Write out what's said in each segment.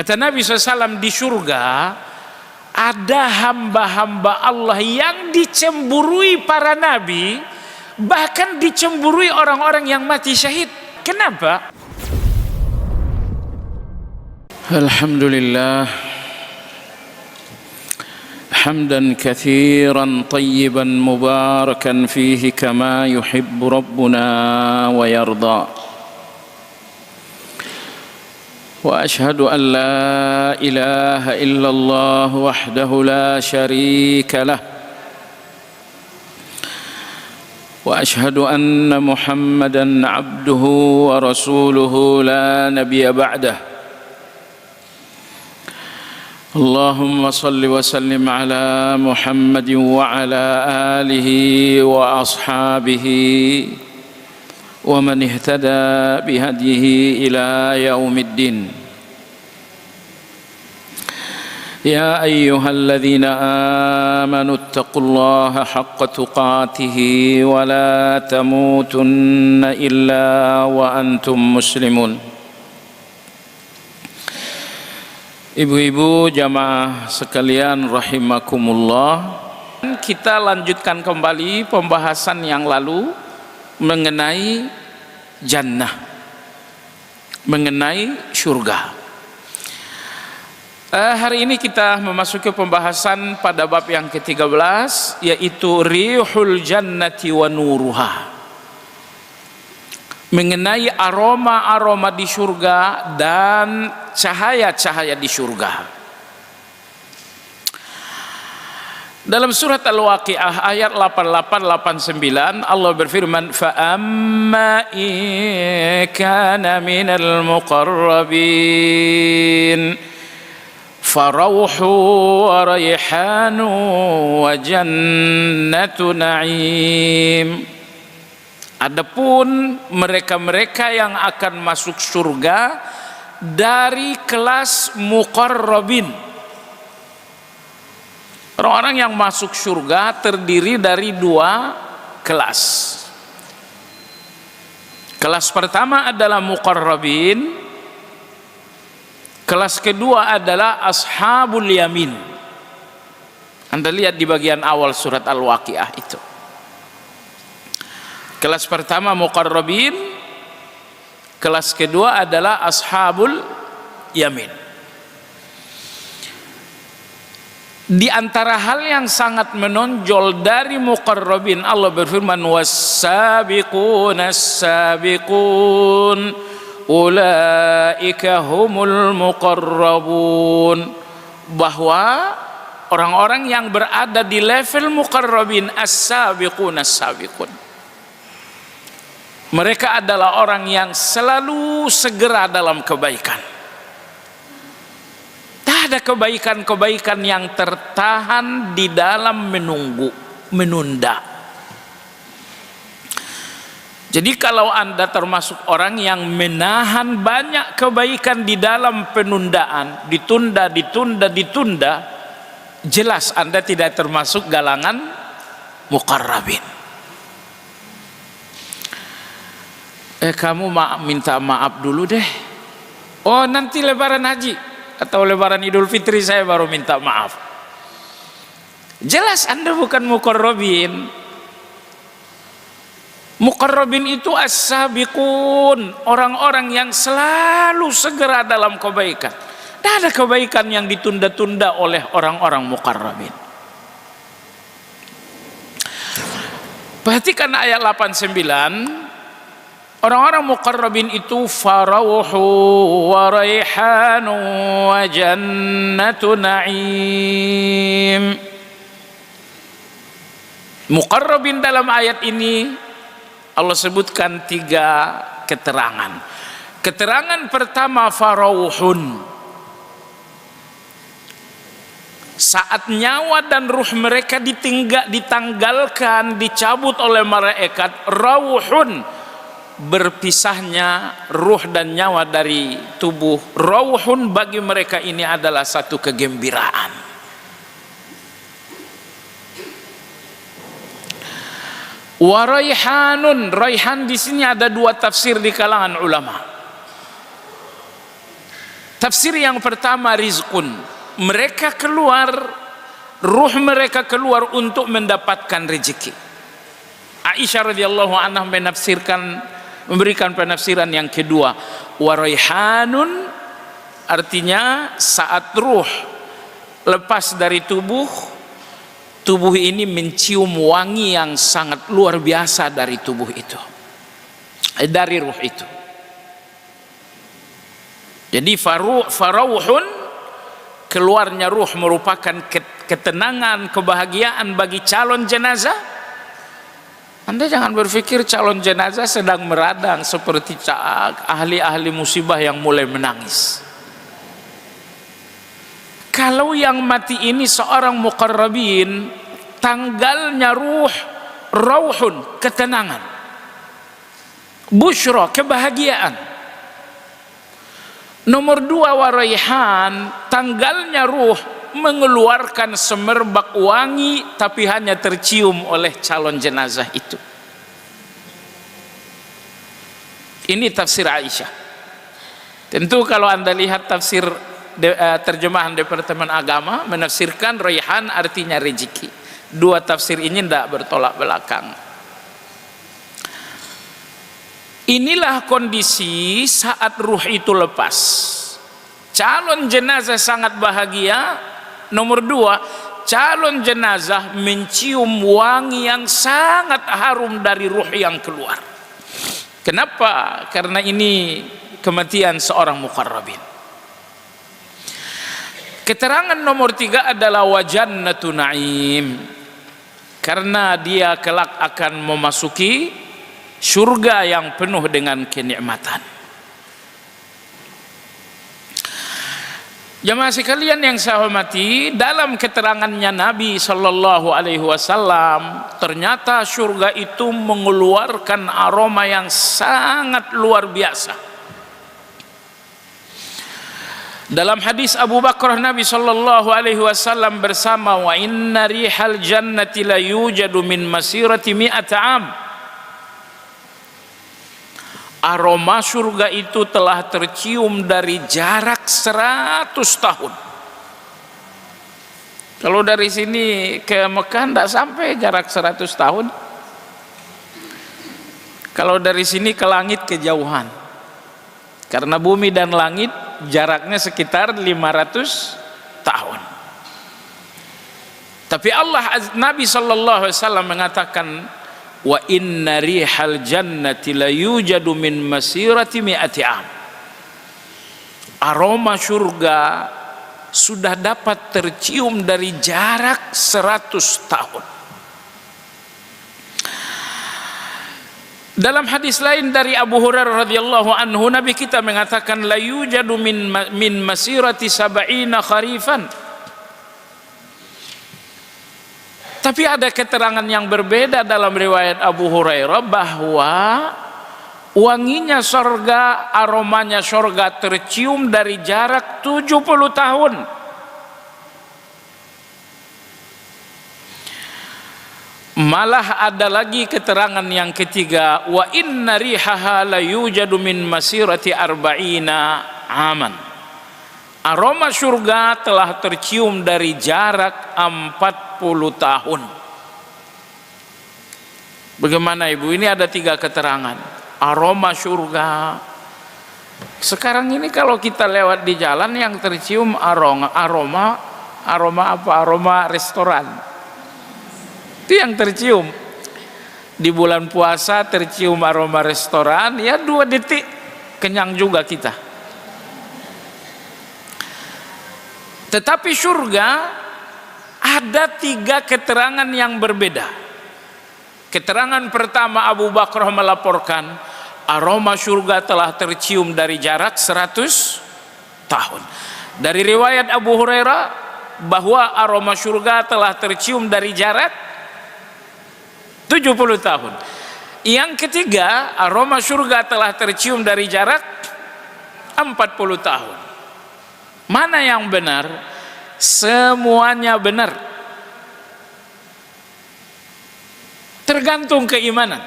Kata Nabi SAW, di surga ada hamba-hamba Allah yang dicemburui para nabi, bahkan dicemburui orang-orang yang mati syahid. Kenapa? Alhamdulillah, hamdan katsiran tayyiban mubarakan fihi kama yuhibbu rabbuna wa yarda. Wa ashhadu an la ilaha illallah wahdahu la syarika lah. Wa ashhadu anna Muhammadan abduhu wa rasuluhu la nabiyya ba'dah. Allahumma salli wa sallim ala Muhammadin wa ala alihi wa ashabihi wa man ihtada bihadihi ila yaumiddin. Ya ayyuhalladzina amanu ittaqullaha haqqa tuqatih wa la tamutunna illa wa antum muslimun. Ibu-ibu jamaah sekalian rahimakumullah, kita lanjutkan kembali pembahasan yang lalu mengenai jannah, mengenai surga. Hari ini kita memasuki pembahasan pada bab yang ke-13, yaitu rihul jannati wa nuruha, mengenai aroma-aroma di surga dan cahaya-cahaya di surga. Dalam surat Al-Waqiah ayat 88-89 Allah berfirman, fa amma in kana minal muqarrabin farauhu wa rayhanu wa jannatu na'im. Adapun mereka-mereka yang akan masuk surga dari kelas muqarrabin, orang-orang yang masuk surga terdiri dari dua kelas. Kelas pertama adalah muqarrabin, kelas kedua adalah ashabul yamin. Anda lihat di bagian awal surat Al-Waqiah itu. Kelas pertama muqarrabin, kelas kedua adalah ashabul yamin. Di antara hal yang sangat menonjol dari muqarrabin, Allah berfirman, was-sabiquna as-sabiqun ulaika humul muqarrabun, bahwa orang-orang yang berada di level muqarrabin, as-sabiqun as-sabiqun, mereka adalah orang yang selalu segera dalam kebaikan. Ada kebaikan-kebaikan yang tertahan di dalam menunda. Jadi kalau Anda termasuk orang yang menahan banyak kebaikan di dalam penundaan, ditunda, jelas Anda tidak termasuk galangan muqarrabin. Kamu minta maaf dulu deh. Oh, nanti lebaran haji atau lebaran Idul Fitri saya baru minta maaf. Jelas Anda bukan muqarrabin. Muqarrabin itu as-sabiqun, orang-orang yang selalu segera dalam kebaikan. Tidak ada kebaikan yang ditunda-tunda oleh orang-orang muqarrabin. Perhatikan ayat 89. Orang-orang muqarrabin itu farauhu wa rayhanu wa jannatu na'im. Muqarrabin dalam ayat ini Allah sebutkan tiga keterangan. Keterangan pertama, farauhun, saat nyawa dan ruh mereka ditanggalkan, dicabut oleh malaikat, rauhun, berpisahnya ruh dan nyawa dari tubuh. Rauhun bagi mereka ini adalah satu kegembiraan. Wa rayhanun, rayhan di sini ada dua tafsir di kalangan ulama. Tafsir yang pertama, rizqun, mereka keluar, ruh mereka keluar untuk mendapatkan rezeki. Aisyah radhiyallahu anha memberikan penafsiran yang kedua, waraihanun, artinya saat ruh lepas dari tubuh ini mencium wangi yang sangat luar biasa dari tubuh itu, dari ruh itu. Jadi farauhun, keluarnya ruh merupakan ketenangan, kebahagiaan bagi calon jenazah. Anda jangan berpikir calon jenazah sedang meradang seperti ahli-ahli musibah yang mulai menangis. Kalau yang mati ini seorang muqarrabin, tanggalnya ruh, rauhun, ketenangan, busyra, kebahagiaan. Nomor dua, waraihan, tanggalnya ruh, mengeluarkan semerbak wangi tapi hanya tercium oleh calon jenazah itu. Ini tafsir Aisyah. Tentu kalau Anda lihat tafsir terjemahan Departemen Agama menafsirkan raihan artinya rezeki. Dua tafsir ini tidak bertolak belakang. Inilah kondisi saat ruh itu lepas. Calon jenazah sangat bahagia. Nomor dua, calon jenazah mencium wangi yang sangat harum dari ruh yang keluar. Kenapa? Karena ini kematian seorang muqarrabin. Keterangan nomor tiga adalah wajannatu na'im, karena dia kelak akan memasuki surga yang penuh dengan kenikmatan. Jemaah sekalian yang saya hormati, dalam keterangannya Nabi Shallallahu Alaihi Wasallam, ternyata surga itu mengeluarkan aroma yang sangat luar biasa. Dalam hadis Abu Bakar, Nabi Shallallahu Alaihi Wasallam bersama, wa inna rihal jannati la yujadu min masirati mi'ata am. Aroma surga itu telah tercium dari jarak 100 tahun. Kalau dari sini ke Mekah tidak sampai jarak 100 tahun. Kalau dari sini ke langit kejauhan. Karena bumi dan langit jaraknya sekitar 500 tahun. Tapi Nabi SAW mengatakan, wa inna rihal jannati la yujadu min masirati mi'ati am. Aroma surga sudah dapat tercium dari jarak 100 tahun. Dalam hadis lain dari Abu Hurairah radhiyallahu anhu, Nabi kita mengatakan la yujadu min masirati sab'ina kharifan. Tapi ada keterangan yang berbeda dalam riwayat Abu Hurairah bahwa wanginya surga, aromanya surga tercium dari jarak 70 tahun. Malah ada lagi keterangan yang ketiga, wa inna rihaha la yujadu min masirati arba'ina aman. Aroma surga telah tercium dari jarak 40 tahun. Bagaimana Ibu? Ini ada 3 keterangan. Aroma surga. Sekarang ini kalau kita lewat di jalan yang tercium aroma apa? Aroma restoran. Itu yang tercium. Di bulan puasa tercium aroma restoran, ya 2 detik kenyang juga kita. Tetapi surga ada 3 keterangan yang berbeda. Keterangan pertama, Abu Bakar melaporkan aroma surga telah tercium dari jarak 100 tahun. Dari riwayat Abu Hurairah bahwa aroma surga telah tercium dari jarak 70 tahun. Yang ketiga, aroma surga telah tercium dari jarak 40 tahun. Mana yang benar? Semuanya benar. Tergantung keimanan.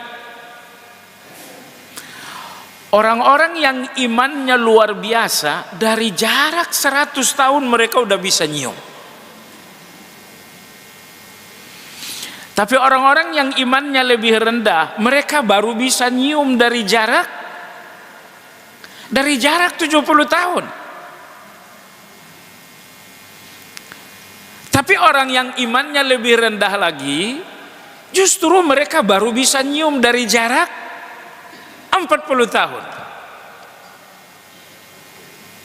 Orang-orang yang imannya luar biasa, dari jarak 100 tahun mereka udah bisa nyium. Tapi orang-orang yang imannya lebih rendah, mereka baru bisa nyium dari jarak 70 tahun. Tapi orang yang imannya lebih rendah lagi, justru mereka baru bisa nyium dari jarak 40 tahun.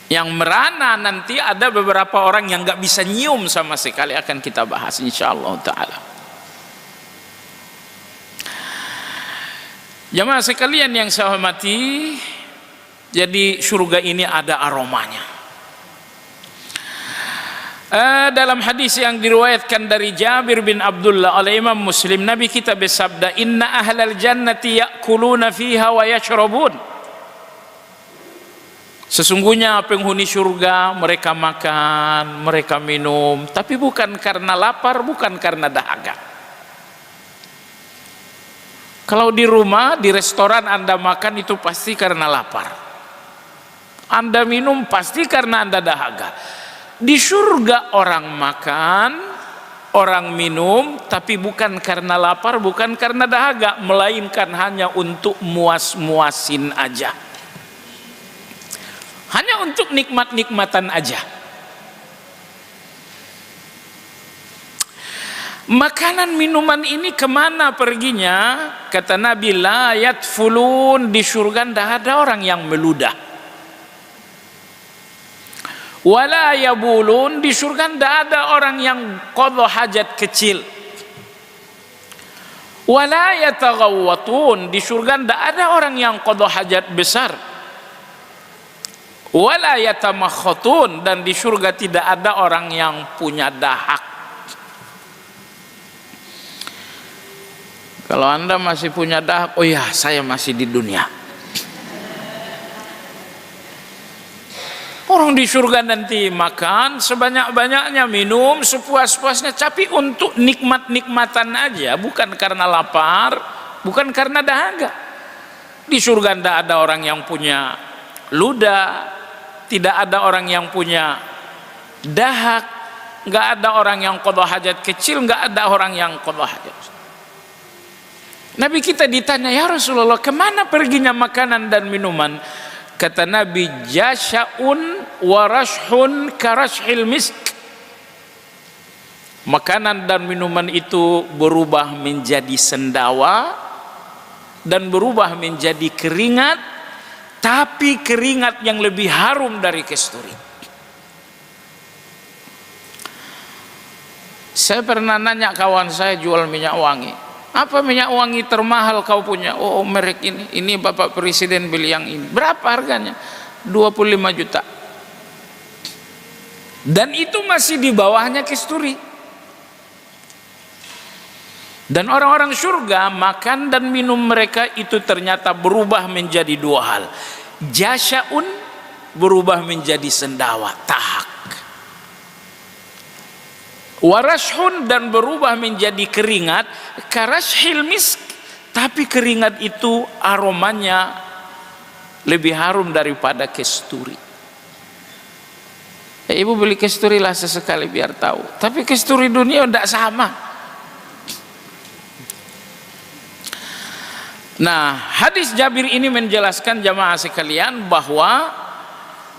Yang merana nanti ada beberapa orang yang gak bisa nyium sama sekali, akan kita bahas insyaallah ta'ala. Jamaah sekalian yang saya hormati, jadi surga ini ada aromanya. Dalam hadis yang diriwayatkan dari Jabir bin Abdullah oleh Imam Muslim, Nabi kita bersabda, inna ahlal jannati ya'kuluna fiha wa yashrabun. Sesungguhnya penghuni surga mereka makan, mereka minum, tapi bukan karena lapar, bukan karena dahaga. Kalau di rumah, di restoran Anda makan itu pasti karena lapar. Anda minum pasti karena Anda dahaga. Di surga orang makan, orang minum, tapi bukan karena lapar, bukan karena dahaga, melainkan hanya untuk muas-muasin aja. Hanya untuk nikmat-nikmatan aja. Makanan minuman ini kemana perginya? Kata Nabi, la yatfulun, di surga tidak ada orang yang meludah. Wala yabulun, di surga tidak ada orang yang qadha hajat kecil. Wala yataghawwatun, di surga tidak ada orang yang qadha hajat besar. Wala yatamakhatun, dan di surga tidak ada orang yang punya dahak. Kalau Anda masih punya dahak, oh ya saya masih di dunia. Orang di surga nanti makan sebanyak-banyaknya, minum sepuas-puasnya, tapi untuk nikmat-nikmatan aja, bukan karena lapar, bukan karena dahaga. Di surga tidak ada orang yang punya ludah, tidak ada orang yang punya dahak, nggak ada orang yang qadha hajat kecil, nggak ada orang yang qadha hajat. Nabi kita ditanya, ya Rasulullah, kemana perginya makanan dan minuman? Kata Nabi, jasya'un wa rashun karashil misk. Makanan dan minuman itu berubah menjadi sendawa dan berubah menjadi keringat, tapi keringat yang lebih harum dari kasturi. Saya pernah nanya kawan saya jual minyak wangi, apa minyak wangi termahal kau punya? Oh, merek ini Bapak Presiden beli yang ini. Berapa harganya? 25 juta. Dan itu masih di bawahnya kasturi. Dan orang-orang surga, makan dan minum mereka itu ternyata berubah menjadi dua hal. Jasya'un, berubah menjadi sendawa, tahak. Warashun, dan berubah menjadi keringat, karashil misk, tapi keringat itu aromanya lebih harum daripada kasturi. Ya, ibu beli kasturi lah sesekali biar tahu, tapi kasturi dunia tidak sama. Nah, hadis Jabir ini menjelaskan jamaah sekalian bahwa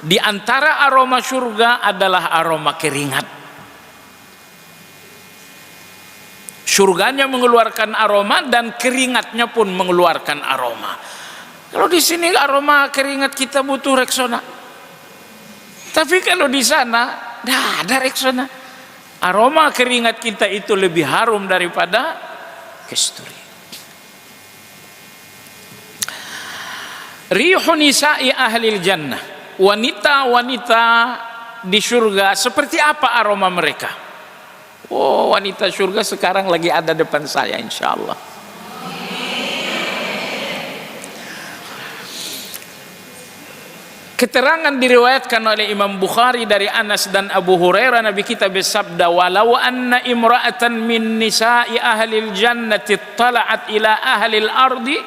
di antara aroma surga adalah aroma keringat. Surganya mengeluarkan aroma dan keringatnya pun mengeluarkan aroma. Kalau di sini aroma keringat kita butuh Rexona. Tapi kalau di sana tidak ada Rexona. Aroma keringat kita itu lebih harum daripada kasturi. Rihu nisa'i ahlil jannah. Wanita-wanita di surga seperti apa aroma mereka? Oh, wanita surga sekarang lagi ada depan saya insyaallah. Keterangan diriwayatkan oleh Imam Bukhari dari Anas dan Abu Hurairah, Nabi kita bersabda, walau anna imra'atan min nisa'i ahlil jannati tala'at ila ahlil ardi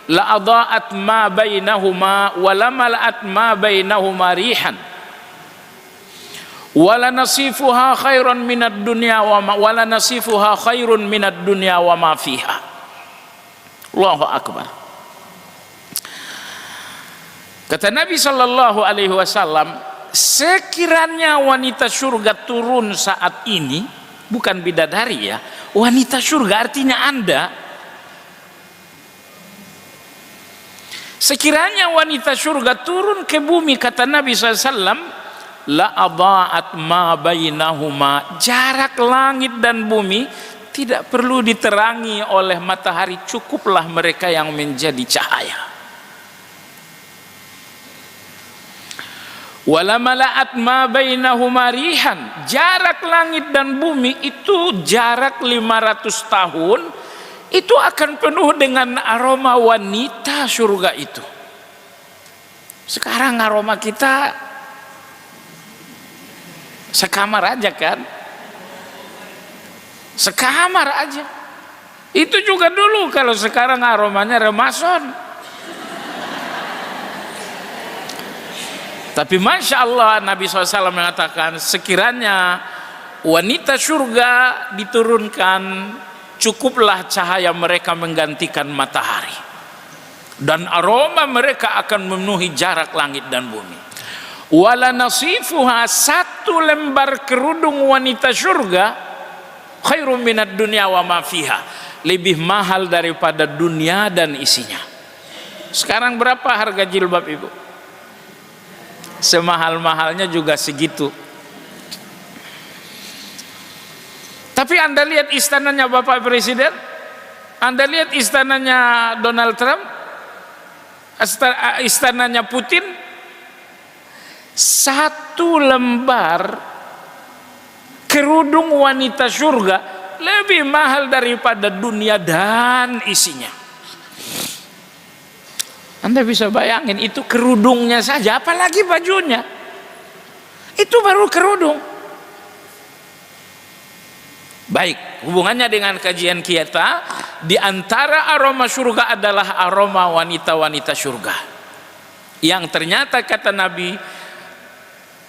la adaat ma bainahuma wa lamala'at ma bainahuma rihan wala nasifuha khairan minad dunya wala nasifuha khairun minad dunya wa ma fiha. Allahu akbar. Kata Nabi sallallahu alaihi wasallam, sekiranya wanita surga turun saat ini, bukan bidadari ya, wanita surga artinya Anda. Sekiranya wanita surga turun ke bumi, kata Nabi SAW, la adaat ma bainahuma, jarak langit dan bumi tidak perlu diterangi oleh matahari, cukuplah mereka yang menjadi cahaya. Wala mala'at ma bainahuma rihan, jarak langit dan bumi itu jarak 500 tahun, itu akan penuh dengan aroma wanita surga itu. Sekarang aroma kita sekamar aja kan, sekamar aja. Itu juga dulu, kalau sekarang aromanya remason. Tapi Masya Allah, Nabi SAW mengatakan, sekiranya wanita surga diturunkan, cukuplah cahaya mereka menggantikan matahari, dan aroma mereka akan memenuhi jarak langit dan bumi. Wala nasifuha, satu lembar kerudung wanita surga, khairum minad dunya wa ma fiha, lebih mahal daripada dunia dan isinya. Sekarang berapa harga jilbab ibu? Semahal-mahalnya juga segitu. Tapi Anda lihat istananya Bapak Presiden, Anda lihat istananya Donald Trump, istananya Putin, satu lembar kerudung wanita surga lebih mahal daripada dunia dan isinya. Anda bisa bayangin, itu kerudungnya saja, apalagi bajunya. Itu baru kerudung. Baik, hubungannya dengan kajian kita, di antara aroma surga adalah aroma wanita-wanita surga, yang ternyata kata Nabi,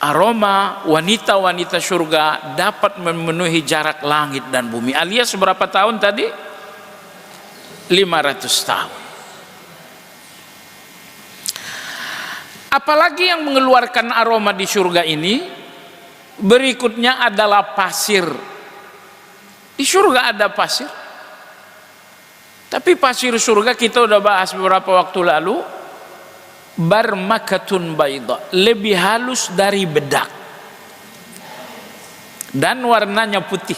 aroma wanita-wanita surga dapat memenuhi jarak langit dan bumi. Alias berapa tahun tadi? 500 tahun. Apalagi yang mengeluarkan aroma di surga ini? Berikutnya adalah pasir. Di surga ada pasir. Tapi pasir surga kita udah bahas beberapa waktu lalu. Barmakatun bayda, lebih halus dari bedak, dan warnanya putih.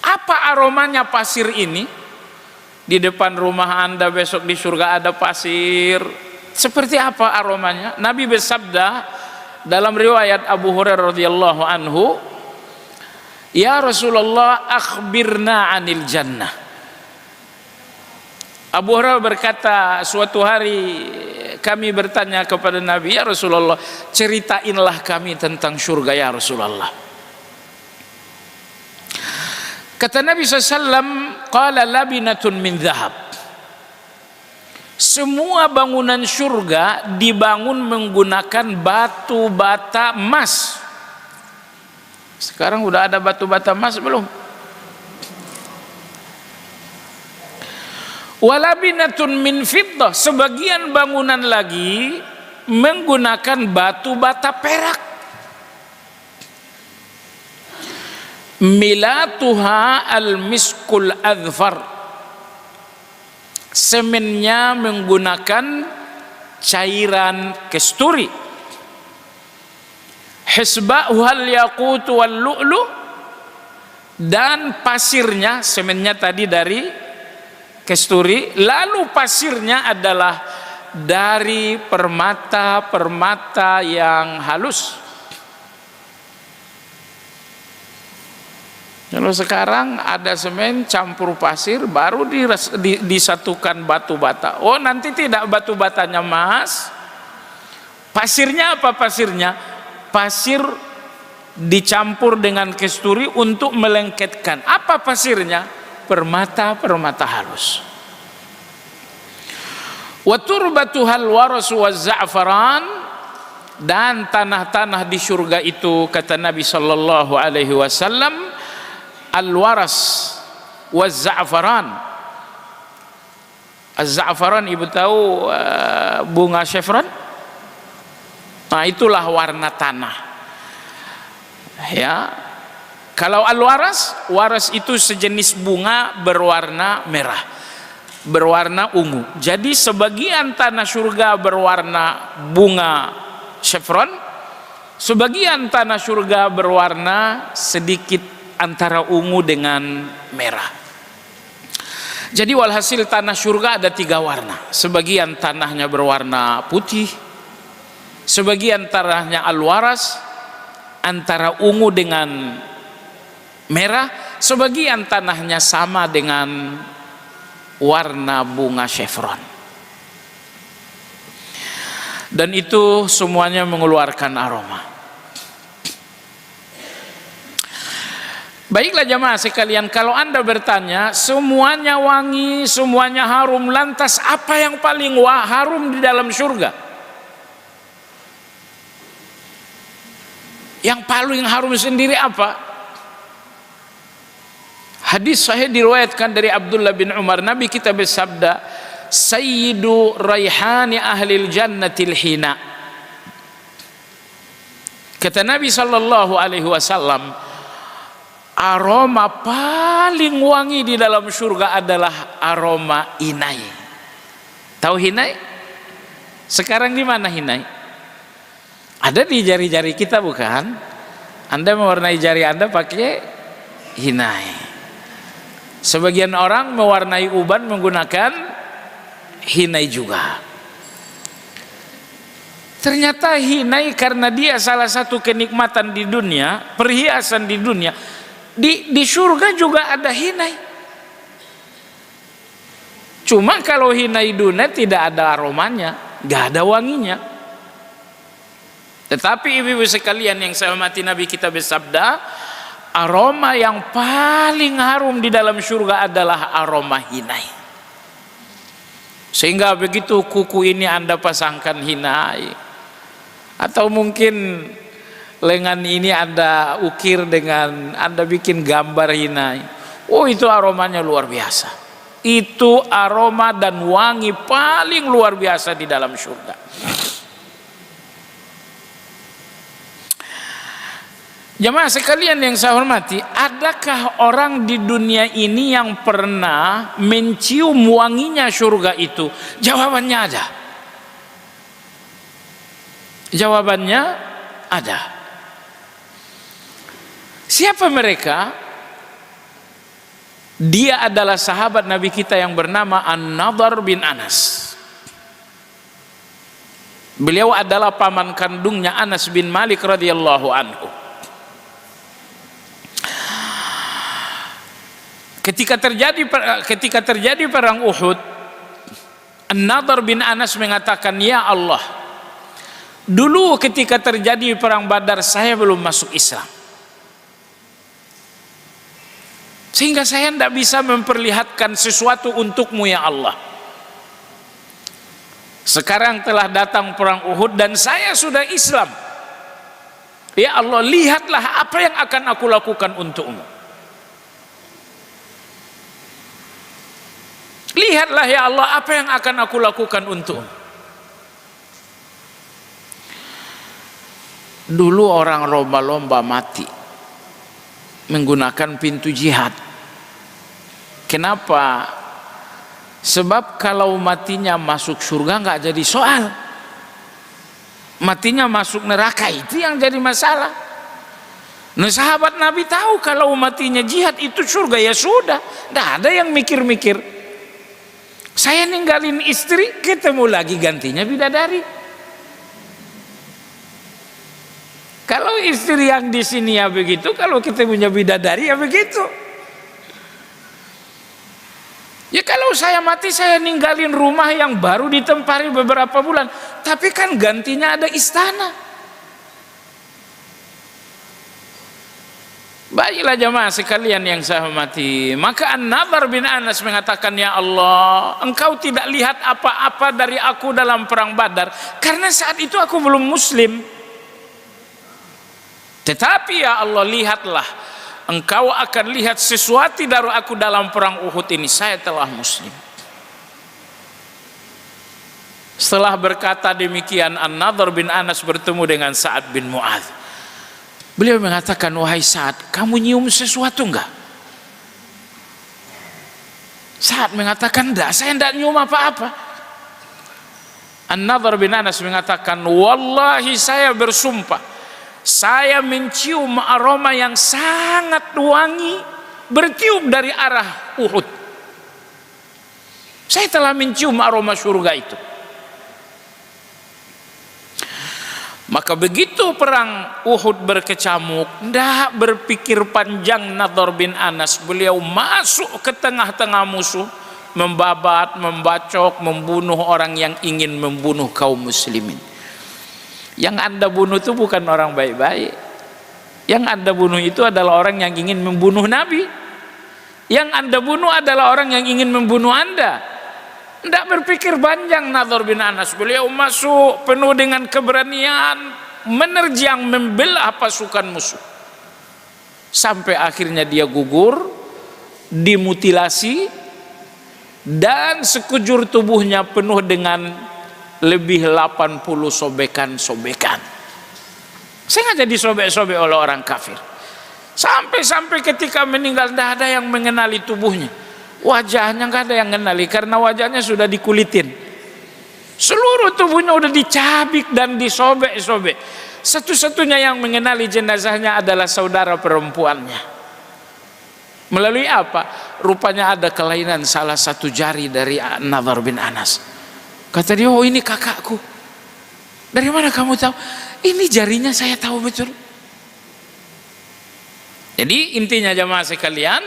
Apa aromanya pasir ini? Di depan rumah Anda besok di surga ada pasir. Seperti apa aromanya? Nabi bersabda dalam riwayat Abu Hurairah radhiyallahu anhu, ya Rasulullah, akhbirna anil jannah. Abu Hurairah berkata, suatu hari kami bertanya kepada Nabi, ya Rasulullah, ceritainlah kami tentang surga ya Rasulullah. Kata Nabi SAW, qala labinatun min dhahab. Semua bangunan surga dibangun menggunakan batu bata emas. Sekarang udah ada batu bata emas belum? Walabinatun min fiddah, sebagian bangunan lagi menggunakan batu bata perak. Milatuha al-miskul adfar, semennya menggunakan cairan kesturi. Hisba'uhal yaqut wal lu'lu, dan pasirnya, semennya tadi dari kesturi, lalu pasirnya adalah dari permata-permata yang halus. Kalau sekarang ada semen campur pasir, baru disatukan batu bata. Oh, nanti tidak batu batanya emas. Pasirnya apa pasirnya? Pasir dicampur dengan kesturi untuk melengketkan. Apa pasirnya? Permata-permata halus. Wa turbatuhal waras wa za'faran, dan tanah-tanah di surga itu kata Nabi sallallahu alaihi wasallam al-waras wa za'faran. Az-za'faran ibu tahu bunga saffron? Nah, itulah warna tanah. Ya. Kalau al-waras, waras itu sejenis bunga berwarna merah, berwarna ungu. Jadi sebagian tanah surga berwarna bunga saffron, sebagian tanah surga berwarna sedikit antara ungu dengan merah. Jadi walhasil tanah surga ada 3 warna. Sebagian tanahnya berwarna putih, sebagian tanahnya al-waras antara ungu dengan merah, sebagian tanahnya sama dengan warna bunga saffron. Dan itu semuanya mengeluarkan aroma. Baiklah jamaah sekalian, kalau Anda bertanya semuanya wangi, semuanya harum, lantas apa yang paling harum di dalam surga? Yang paling harum sendiri apa? Hadis sahih diriwayatkan dari Abdullah bin Umar, Nabi kita bersabda, sayyidu raihani ahlil jannatil hina. Kata Nabi sallallahu alaihi wasallam, aroma paling wangi di dalam surga adalah aroma hinai. Tahu hinai? Sekarang di mana hinai? Ada di jari-jari kita bukan? Anda mewarnai jari Anda pakai hinai. Sebagian orang mewarnai uban menggunakan hinai juga. Ternyata hinai karena dia salah satu kenikmatan di dunia, perhiasan di dunia. Di surga juga ada hinai. Cuma kalau hinai dunia tidak ada aromanya, nggak ada wanginya. Tetapi ibu-ibu sekalian yang saya hormati, Nabi kita bersabda, aroma yang paling harum di dalam surga adalah aroma hinai. Sehingga begitu kuku ini Anda pasangkan hinai, atau mungkin lengan ini Anda ukir dengan, Anda bikin gambar hinai, oh itu aromanya luar biasa. Itu aroma dan wangi paling luar biasa di dalam surga. Jemaah sekalian yang saya hormati, adakah orang di dunia ini yang pernah mencium wanginya surga itu? Jawabannya ada. Jawabannya ada. Siapa mereka? Dia adalah sahabat Nabi kita yang bernama An-Nadhr bin Anas. Beliau adalah paman kandungnya Anas bin Malik radhiyallahu anhu. Ketika terjadi perang Uhud, An-Nadhr bin Anas mengatakan, ya Allah, dulu ketika terjadi perang Badar saya belum masuk Islam, sehingga saya tidak bisa memperlihatkan sesuatu untukmu ya Allah. Sekarang telah datang perang Uhud dan saya sudah Islam. Ya Allah, lihatlah apa yang akan aku lakukan untukmu. Lihatlah ya Allah apa yang akan aku lakukan untukmu. Dulu orang lomba-lomba mati menggunakan pintu jihad. Kenapa? Sebab kalau matinya masuk surga nggak jadi soal. Matinya masuk neraka itu yang jadi masalah. Nah, sahabat Nabi tahu kalau matinya jihad itu surga, ya sudah, tidak ada yang mikir-mikir. Saya ninggalin istri, ketemu lagi gantinya bidadari. Kalau istri yang di sini ya begitu, kalau ketemunya bidadari ya begitu. Ya kalau saya mati, saya ninggalin rumah yang baru ditempati beberapa bulan, tapi kan gantinya ada istana. Baiklah jamaah sekalian yang saya hormati, maka An-Nadhr bin Anas mengatakan, ya Allah, engkau tidak lihat apa-apa dari aku dalam perang Badar, karena saat itu aku belum muslim. Tetapi ya Allah, lihatlah, engkau akan lihat sesuatu dari aku dalam perang Uhud ini, saya telah muslim. Setelah berkata demikian, An-Nadhr bin Anas bertemu dengan Sa'ad bin Mu'adz. Beliau mengatakan, wahai Sa'ad, kamu nyium sesuatu enggak? Sa'ad mengatakan, enggak, saya enggak nyium apa-apa. An-Nadhr bin Anas mengatakan, wallahi saya bersumpah, saya mencium aroma yang sangat wangi bertiup dari arah Uhud. Saya telah mencium aroma surga itu. Maka begitu perang Uhud berkecamuk, tidak berpikir panjang Nadhr bin Anas, beliau masuk ke tengah-tengah musuh, membabat, membacok, membunuh orang yang ingin membunuh kaum muslimin. Yang Anda bunuh itu bukan orang baik-baik. Yang Anda bunuh itu adalah orang yang ingin membunuh Nabi. Yang Anda bunuh adalah orang yang ingin membunuh Anda. Tidak berpikir panjang Nadhr bin Anas, beliau masuk penuh dengan keberanian, menerjang, membelah pasukan musuh, sampai akhirnya dia gugur, dimutilasi, dan sekujur tubuhnya penuh dengan lebih 80 sobekan-sobekan. Sengaja disobek-sobek oleh orang kafir. Sampai-sampai ketika meninggal tidak ada yang mengenali tubuhnya. Wajahnya nggak ada yang kenali karena wajahnya sudah dikulitin. Seluruh tubuhnya udah dicabik dan disobek-sobek. Satu-satunya yang mengenali jenazahnya adalah saudara perempuannya. Melalui apa? Rupanya ada kelainan salah satu jari dari Nadhr bin Anas. Kata dia, oh ini kakakku. Dari mana kamu tahu? Ini jarinya saya tahu betul. Jadi intinya jamaah sekalian,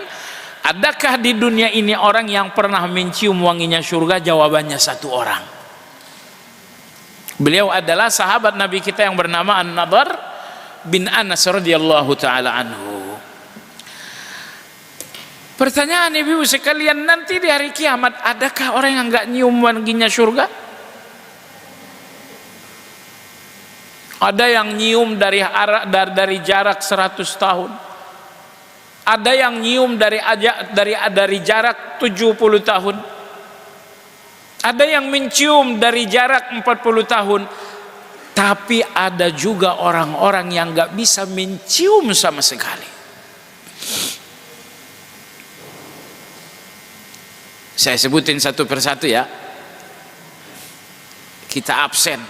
adakah di dunia ini orang yang pernah mencium wanginya surga? Jawabannya satu orang. Beliau adalah sahabat Nabi kita yang bernama An-Nadhr bin Anas radhiyallahu taala anhu. Pertanyaan ibu sekalian, nanti di hari kiamat adakah orang yang enggak nyium wanginya surga? Ada yang nyium dari jarak 100 tahun. Ada yang nyium dari jarak 70 tahun. Ada yang mencium dari jarak 40 tahun. Tapi ada juga orang-orang yang nggak bisa mencium sama sekali. Saya sebutin satu persatu ya. Kita absen.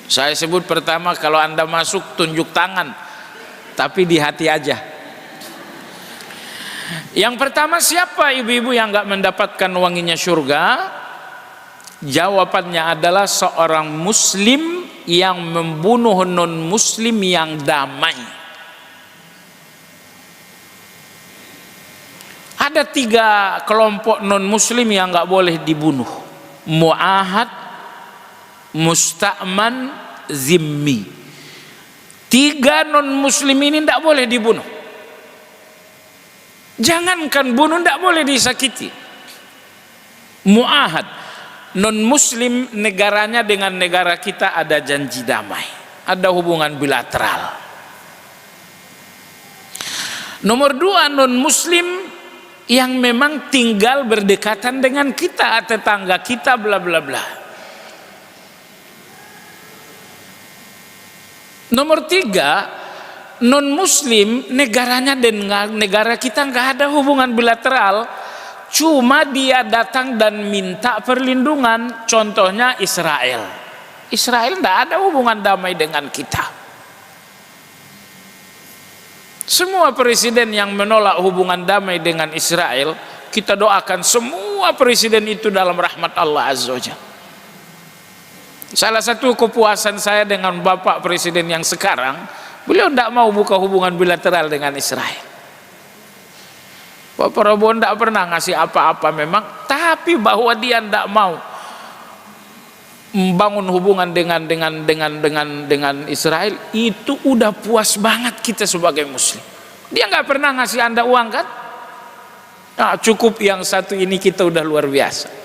Saya sebut pertama, kalau Anda masuk tunjuk tangan, tapi di hati aja. Yang pertama, siapa ibu-ibu yang nggak mendapatkan wanginya surga? Jawabannya adalah seorang muslim yang membunuh non muslim yang damai. Ada 3 kelompok non muslim yang nggak boleh dibunuh: mu'ahad, musta'man, zimmi. 3 non muslim ini tidak boleh dibunuh. Jangankan bunuh, tidak boleh disakiti. Mu'ahad, non muslim, negaranya dengan negara kita ada janji damai, ada hubungan bilateral. Nomor 2, non muslim yang memang tinggal berdekatan dengan kita, tetangga kita, bla bla bla. Nomor 3, non muslim, negaranya dengan negara kita nggak ada hubungan bilateral, cuma dia datang dan minta perlindungan. Contohnya Israel. Israel nggak ada hubungan damai dengan kita. Semua presiden yang menolak hubungan damai dengan Israel, kita doakan semua presiden itu dalam rahmat Allah Azza wa Jalla. Salah satu kepuasan saya dengan Bapak Presiden yang sekarang, beliau tidak mau buka hubungan bilateral dengan Israel. Pak Prabowo tidak pernah ngasih apa-apa memang, tapi bahwa dia tidak mau membangun hubungan dengan Israel, itu udah puas banget kita sebagai muslim. Dia nggak pernah ngasih Anda uang kan? Nah, cukup yang satu ini kita udah luar biasa.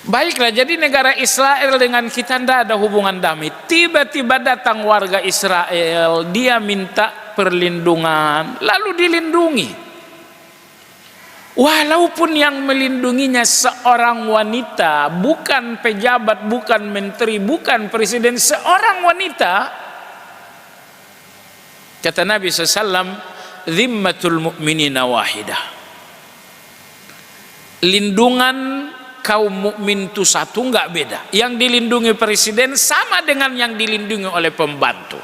Baiklah, jadi negara Israel dengan kita tidak ada hubungan damai. Tiba-tiba datang warga Israel, dia minta perlindungan, lalu dilindungi. Walaupun yang melindunginya seorang wanita, bukan pejabat, bukan menteri, bukan presiden, seorang wanita. Kata Nabi SAW, "Dhimmatul mu'minina wahidah." Lindungan kaum mukmin itu satu, nggak beda. Yang dilindungi presiden sama dengan yang dilindungi oleh pembantu.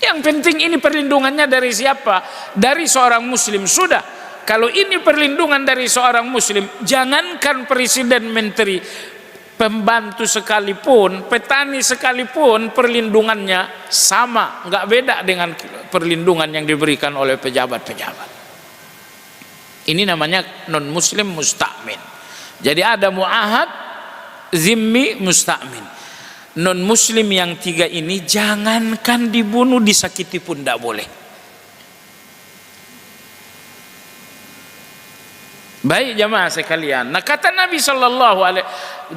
Yang penting ini perlindungannya dari siapa? Dari seorang muslim. Sudah, kalau ini perlindungan dari seorang muslim, jangankan presiden, menteri, pembantu sekalipun, petani sekalipun, perlindungannya sama, nggak beda dengan perlindungan yang diberikan oleh pejabat-pejabat. Ini namanya non muslim musta'min. Jadi ada mu'ahad, zimmi, musta'min. Non muslim yang tiga ini jangankan dibunuh, disakiti pun tidak boleh. Baik jamaah sekalian. Nah kata Nabi Shallallahu Alaihi,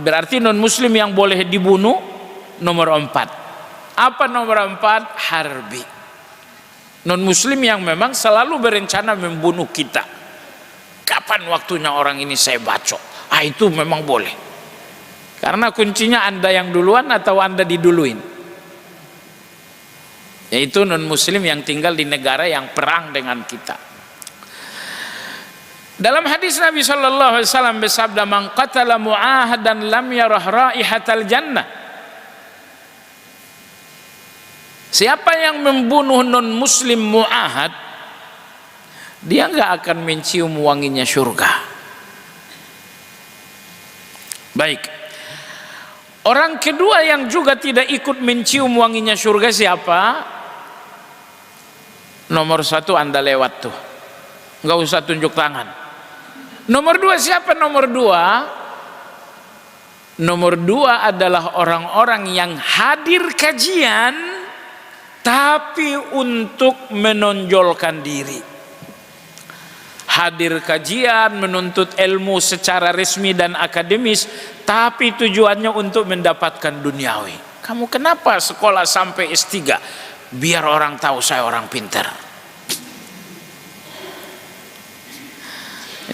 berarti non muslim yang boleh dibunuh nomor 4. Apa nomor 4? Harbi. Non muslim yang memang selalu berencana membunuh kita. Kapan waktunya orang ini saya bacok? Ah, itu memang boleh. Karena kuncinya Anda yang duluan atau Anda diduluin. Yaitu non muslim yang tinggal di negara yang perang dengan kita. Dalam hadis Nabi sallallahu alaihi wasallam bersabda, "Man qatala mu'ahadan lam yarah raihatal jannah." Siapa yang membunuh non muslim mu'ahad, dia enggak akan mencium wanginya surga. Baik. Orang kedua yang juga tidak ikut mencium wanginya surga siapa? Nomor 1 Anda lewat tuh, nggak usah tunjuk tangan. Nomor 2 siapa? Nomor 2 adalah orang-orang yang hadir kajian tapi untuk menonjolkan diri. Hadir kajian, menuntut ilmu secara resmi dan akademis, tapi tujuannya untuk mendapatkan duniawi. Kamu kenapa sekolah sampai S3? Biar orang tahu saya orang pintar.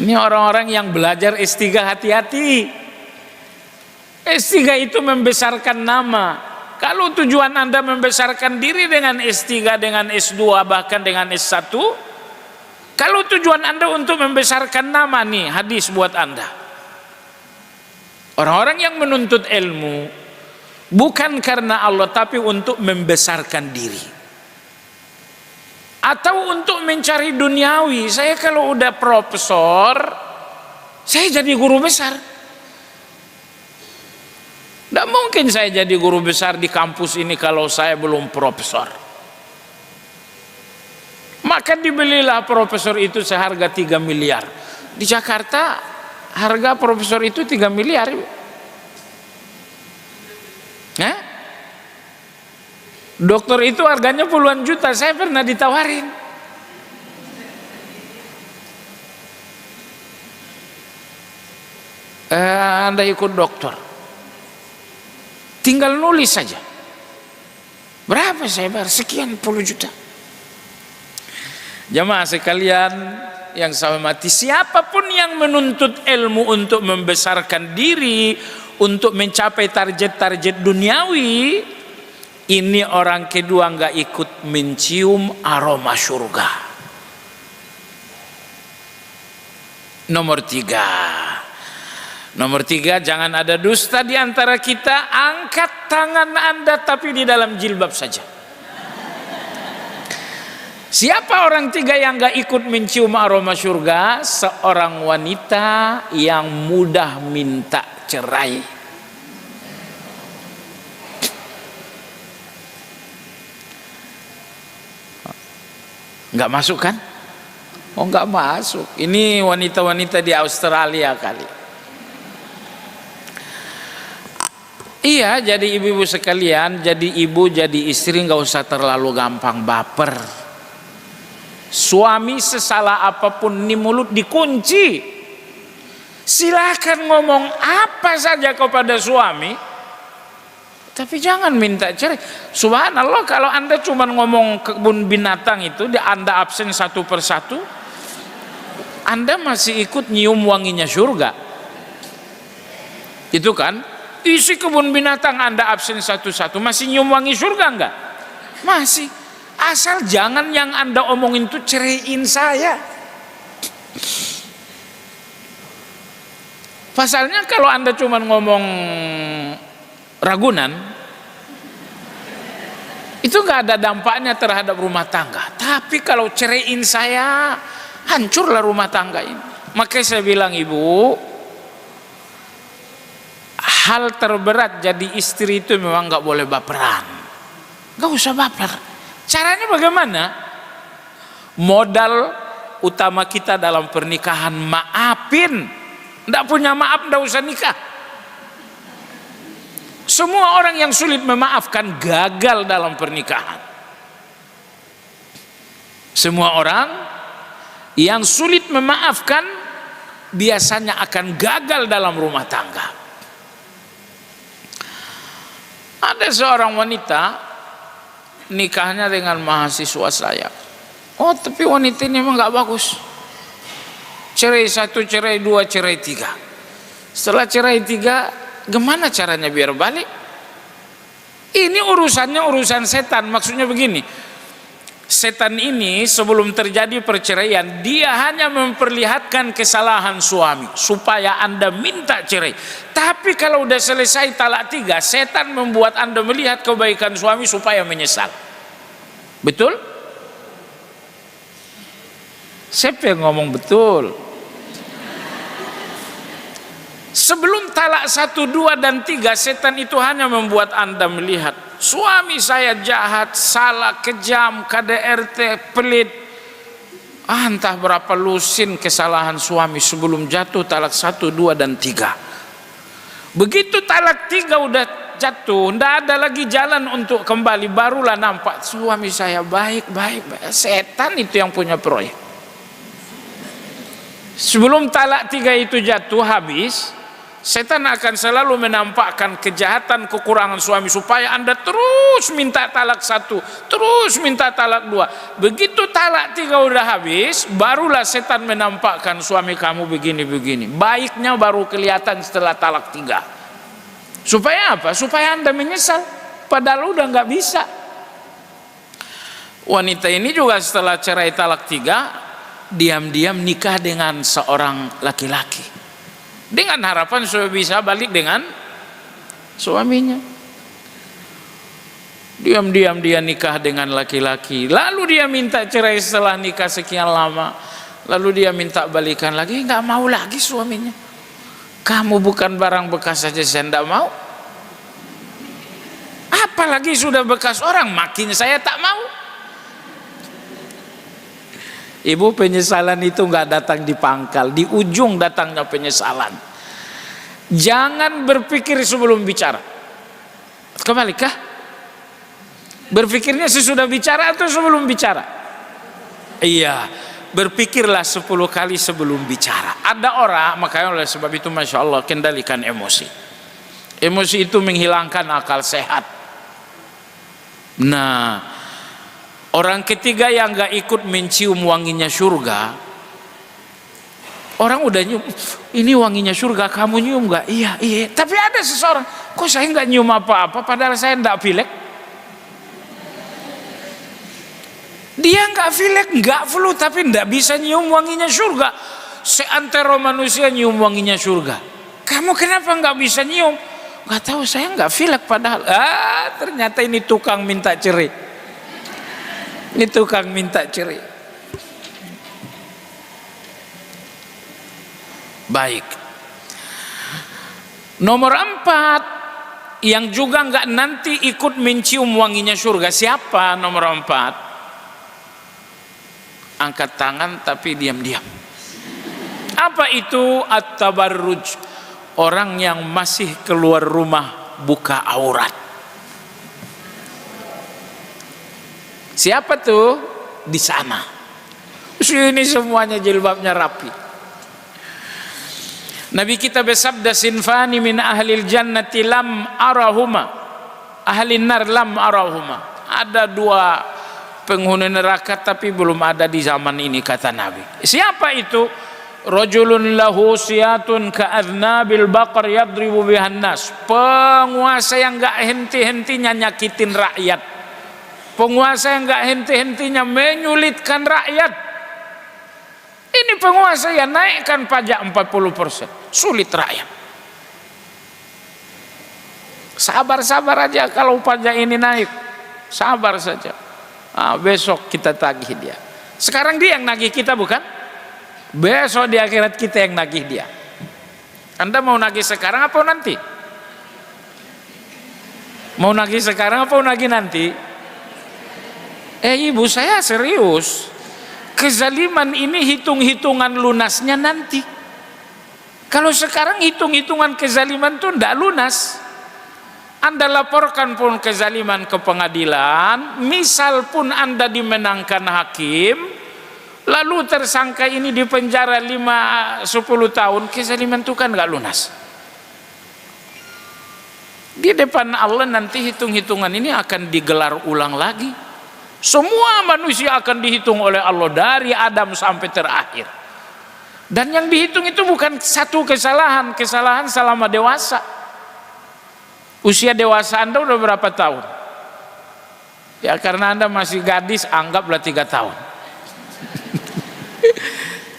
Ini orang-orang yang belajar S3 hati-hati. S3 itu membesarkan nama. Kalau tujuan Anda membesarkan diri dengan S3, dengan S2, bahkan dengan S1, kalau tujuan Anda untuk membesarkan nama, nih hadis buat Anda. Orang-orang yang menuntut ilmu bukan karena Allah, tapi untuk membesarkan diri. Atau untuk mencari duniawi. Saya kalau udah profesor, saya jadi guru besar. Tidak mungkin saya jadi guru besar di kampus ini kalau saya belum profesor. Maka dibelilah profesor itu seharga 3 miliar. Di Jakarta harga profesor itu 3 miliar. Dokter itu harganya puluhan juta. Saya pernah ditawarin. Anda ikut dokter, tinggal nulis saja. Berapa saya bayar? Sekian puluh juta. Jamaah sekalian yang saya hormati, siapapun yang menuntut ilmu untuk membesarkan diri, untuk mencapai target-target duniawi, ini orang kedua nggak ikut mencium aroma surga. Nomor 3, jangan ada dusta di antara kita. Angkat tangan Anda tapi di dalam jilbab saja. Siapa orang 3 yang gak ikut mencium aroma surga? Seorang wanita yang mudah minta cerai. Gak masuk kan? Oh gak masuk. Ini wanita-wanita di Australia kali. Iya, jadi ibu-ibu sekalian, jadi ibu, jadi istri nggak usah terlalu gampang baper. Suami sesalah apapun nih mulut dikunci. Silahkan ngomong apa saja kepada suami, tapi jangan minta cerai. Subhanallah, kalau Anda cuma ngomong kebun binatang itu, Anda absen satu persatu, Anda masih ikut nyium wanginya surga. Itu kan? Isi kebun binatang Anda absen satu-satu, masih nyium wangi surga enggak? Masih. Asal jangan yang Anda omongin itu ceraiin saya. Pasalnya kalau Anda cuma ngomong Ragunan, itu nggak ada dampaknya terhadap rumah tangga. Tapi kalau ceraiin saya, hancurlah rumah tangga ini. Makanya saya bilang, ibu, hal terberat jadi istri itu memang nggak boleh baperan. Nggak usah baper. Caranya bagaimana? Modal utama kita dalam pernikahan maafin. Nggak punya maaf, nggak usah nikah. Semua orang yang sulit memaafkan gagal dalam pernikahan. Semua orang yang sulit memaafkan biasanya akan gagal dalam rumah tangga. Ada seorang wanita nikahnya dengan mahasiswa saya. Oh, tapi wanita ini memang nggak bagus. Cerai satu, cerai dua, cerai tiga. Setelah cerai tiga, gimana caranya biar balik? Ini urusannya urusan setan. Maksudnya begini, setan ini sebelum terjadi perceraian, dia hanya memperlihatkan kesalahan suami supaya Anda minta cerai. Tapi kalau udah selesai talak tiga, setan membuat Anda melihat kebaikan suami supaya menyesal. Betul? Siapa yang ngomong betul? Sebelum talak 1, 2, dan 3, setan itu hanya membuat Anda melihat suami saya jahat, salah, kejam, KDRT, pelit. Entah berapa lusin kesalahan suami sebelum jatuh talak 1, 2, dan 3. Begitu talak 3 udah jatuh, tidak ada lagi jalan untuk kembali, barulah nampak suami saya baik. Setan itu yang punya proyek. Sebelum talak 3 itu jatuh habis, setan akan selalu menampakkan kejahatan, kekurangan suami supaya Anda terus minta talak 1, terus minta talak 2. Begitu talak 3 udah habis, barulah setan menampakkan suami kamu begini-begini. Baiknya baru kelihatan setelah talak 3. Supaya apa? Supaya Anda menyesal, padahal udah nggak bisa. Wanita ini juga setelah cerai talak 3, diam-diam nikah dengan seorang laki-laki dengan harapan supaya bisa balik dengan suaminya. Diam-diam dia nikah dengan laki-laki, lalu dia minta cerai setelah nikah sekian lama, lalu dia minta balikan lagi, nggak mau lagi suaminya. Kamu bukan barang bekas saja saya tidak mau, apalagi sudah bekas orang, makin saya tak mau. Ibu, penyesalan itu nggak datang di pangkal, di ujung datangnya penyesalan. Jangan berpikir sebelum bicara. Kebalikah? Berpikirnya sesudah bicara atau sebelum bicara? Iya, berpikirlah 10 kali sebelum bicara. Ada orang, makanya oleh sebab itu Masya Allah, kendalikan emosi. Emosi itu menghilangkan akal sehat. Nah, orang ketiga yang gak ikut mencium wanginya surga, orang udah nyium, ini wanginya surga, kamu nyium gak? Iya. Tapi ada seseorang, kok saya gak nyium apa-apa padahal saya gak pilek. Dia gak pilek, gak flu, tapi gak bisa nyium wanginya surga. Seantero manusia nyium wanginya surga, kamu kenapa gak bisa nyium? Gak tahu, saya gak pilek padahal. Ternyata ini tukang minta cerai. Ini tukang minta cerai. Baik. Nomor 4, yang juga nggak nanti ikut mencium wanginya surga. Siapa nomor 4? Angkat tangan tapi diam-diam. Apa itu? At-tabarruj. Orang yang masih keluar rumah buka aurat. Siapa tuh? Di sana. Ini semuanya jilbabnya rapi. Nabi kita bersabda, sinfani min ahlil jannati lam arahuma, ahli nar lam arahuma. Ada dua penghuni neraka tapi belum ada di zaman ini, kata Nabi. Siapa itu? Rajulun lahu siyatun ka'adnabil baqar yadribu bihan nas. Penguasa yang enggak henti-hentinya nyakitin rakyat. Penguasa yang enggak henti-hentinya menyulitkan rakyat. Ini penguasa yang naikkan pajak 40%, sulit rakyat. Sabar-sabar aja kalau pajak ini naik, sabar saja. Besok kita tagih dia. Sekarang dia yang nagih kita, bukan? Besok di akhirat kita yang nagih dia. Anda mau nagih sekarang apa nanti? Mau nagih sekarang apa nagih nanti? Ibu, saya serius. Kezaliman ini hitung-hitungan lunasnya nanti. Kalau sekarang hitung-hitungan kezaliman itu tidak lunas. Anda laporkan pun kezaliman ke pengadilan, misal pun Anda dimenangkan hakim, lalu tersangka ini dipenjara 5-10 tahun, kezaliman itu kan nggak lunas. Di depan Allah nanti hitung-hitungan ini akan digelar ulang lagi. Semua manusia akan dihitung oleh Allah dari Adam sampai terakhir. Dan yang dihitung itu bukan satu kesalahan selama dewasa. Usia dewasa Anda udah berapa tahun? Ya karena Anda masih gadis, anggaplah 3 tahun.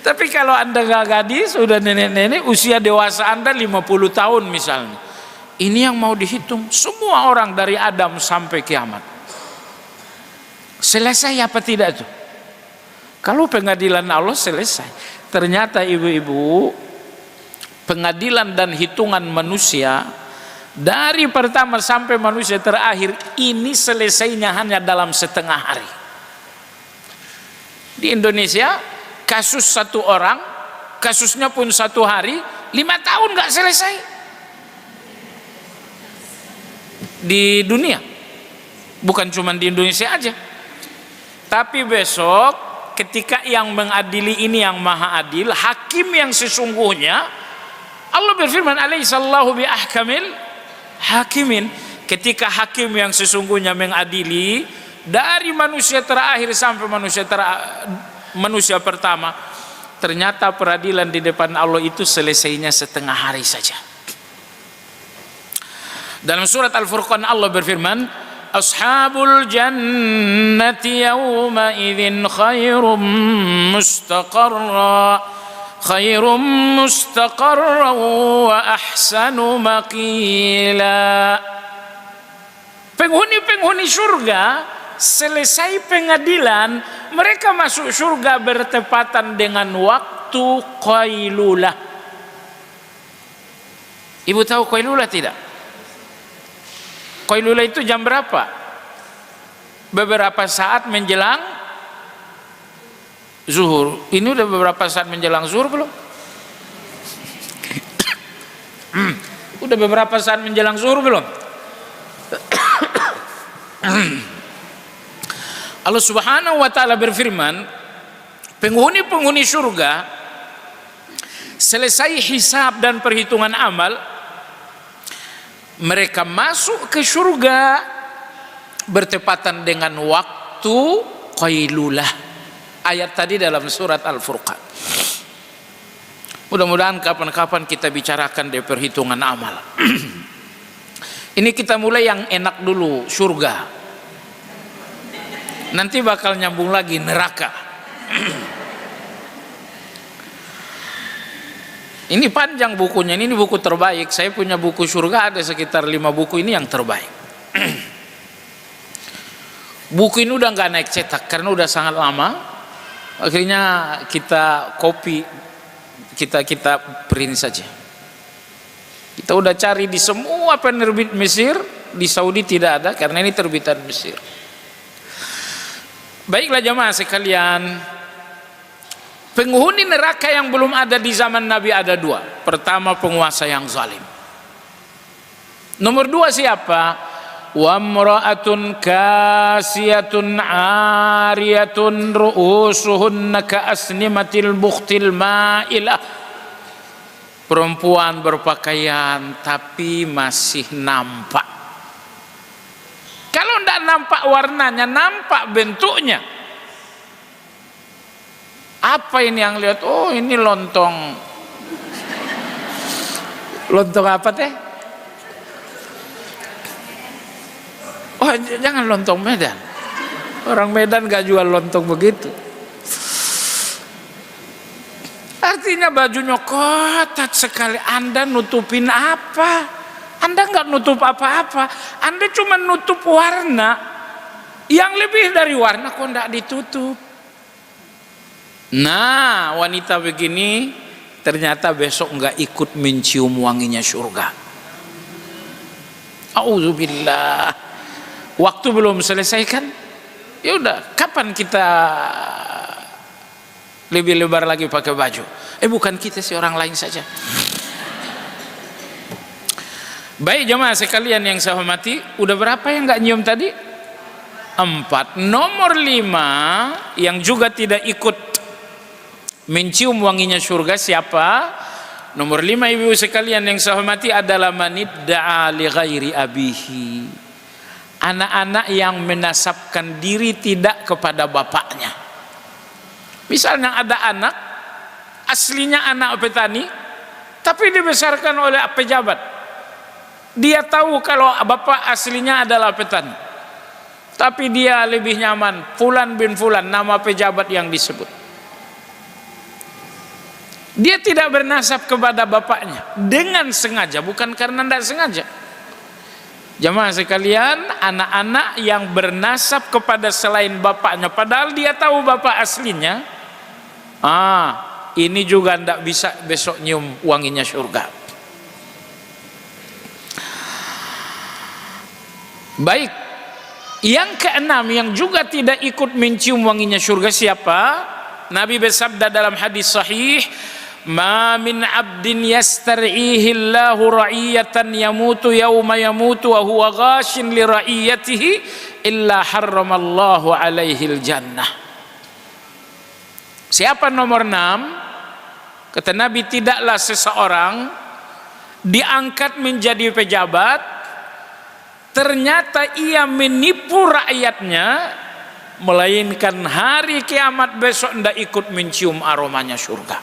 Tapi kalau Anda gak gadis, udah nenek-nenek, usia dewasa Anda 50 tahun misalnya. Ini yang mau dihitung semua orang dari Adam sampai kiamat. Selesai apa tidak tuh? Kalau pengadilan Allah selesai. Ternyata ibu-ibu, pengadilan dan hitungan manusia dari pertama sampai manusia terakhir ini selesainya hanya dalam setengah hari. Di Indonesia kasus satu orang, kasusnya pun 1 hari, 5 tahun nggak selesai. Di dunia, bukan cuma di Indonesia aja. Tapi besok ketika yang mengadili ini yang maha adil, hakim yang sesungguhnya, Allah berfirman alaihissallahu bi ahkamil hakimin. Ketika hakim yang sesungguhnya mengadili dari manusia terakhir sampai manusia pertama, ternyata peradilan di depan Allah itu selesainya setengah hari saja. Dalam surat Al-Furqan Allah berfirman, Ashabul jannati yawma idzin khairum mustaqarra wa ahsanu maqila. Penghuni surga selesai pengadilan, mereka masuk surga bertepatan dengan waktu qailulah. Ibu tahu qailulah tidak? Qailulah itu jam berapa? Beberapa saat menjelang zuhur. Ini udah beberapa saat menjelang zuhur belum? Udah beberapa saat menjelang zuhur belum? Allah Subhanahu wa taala berfirman, penghuni surga selesai hisab dan perhitungan amal, mereka masuk ke surga bertepatan dengan waktu qailulah. Ayat tadi dalam surat Al-Furqan. Mudah-mudahan kapan-kapan kita bicarakan dari perhitungan amal. Ini kita mulai yang enak dulu, surga. Nanti bakal nyambung lagi neraka. Ini panjang bukunya, ini buku terbaik. Saya punya buku surga ada sekitar 5 buku, ini yang terbaik. Buku ini udah nggak naik cetak karena udah sangat lama. Akhirnya kita copy, kita print saja. Kita udah cari di semua penerbit Mesir, di Saudi tidak ada karena ini terbitan Mesir. Baiklah jamaah sekalian, penghuni neraka yang belum ada di zaman Nabi ada 2. Pertama, penguasa yang zalim. Nomor 2 siapa? Wa imra'atun kasiyatun 'ariyatun ru'usuhunna ka'asnimatil bukhtil ma'ilah. Perempuan berpakaian tapi masih nampak. Kalau tidak nampak warnanya, nampak bentuknya. Apa ini yang lihat? Oh, ini lontong. Lontong apa teh? Oh, jangan lontong Medan. Orang Medan gak jual lontong begitu. Artinya bajunya kotak sekali. Anda nutupin apa? Anda nggak nutup apa-apa. Anda cuma nutup warna. Yang lebih dari warna kok nggak ditutup. Nah, wanita begini ternyata besok nggak ikut mencium wanginya surga. Auzubillah. Waktu belum selesai kan? Ya udah, kapan kita lebih lebar lagi pakai baju? Bukan kita sih, orang lain saja. Baik jemaah sekalian yang saya hormati, udah berapa yang nggak nyium tadi? 4. Nomor 5 yang juga tidak ikut mencium wanginya surga siapa? Nomor 5 ibu sekalian yang saya hormati adalah manidda'a li ghairi abihi. Anak-anak yang menasabkan diri tidak kepada bapaknya. Misalnya ada anak aslinya anak petani tapi dibesarkan oleh pejabat. Dia tahu kalau bapak aslinya adalah petani, tapi dia lebih nyaman Fulan bin Fulan, nama pejabat yang disebut. Dia tidak bernasab kepada bapaknya dengan sengaja, bukan karena tidak sengaja. Jemaah sekalian, anak-anak yang bernasab kepada selain bapaknya padahal dia tahu bapak aslinya, ini juga tidak bisa besok nyium wanginya surga. Baik, yang keenam yang juga tidak ikut mencium wanginya surga siapa? Nabi bersabda dalam hadis sahih, "Ma min 'abdin yastar'ihi Allahu ra'iyatan yamutu yawma yamutu wa huwa ghashin li ra'iyatihi illa harramallahu 'alaihi al-jannah." Siapa nomor 6? Kata Nabi, tidaklah seseorang diangkat menjadi pejabat ternyata ia menipu rakyatnya, melainkan hari kiamat besok tidak ikut mencium aromanya surga.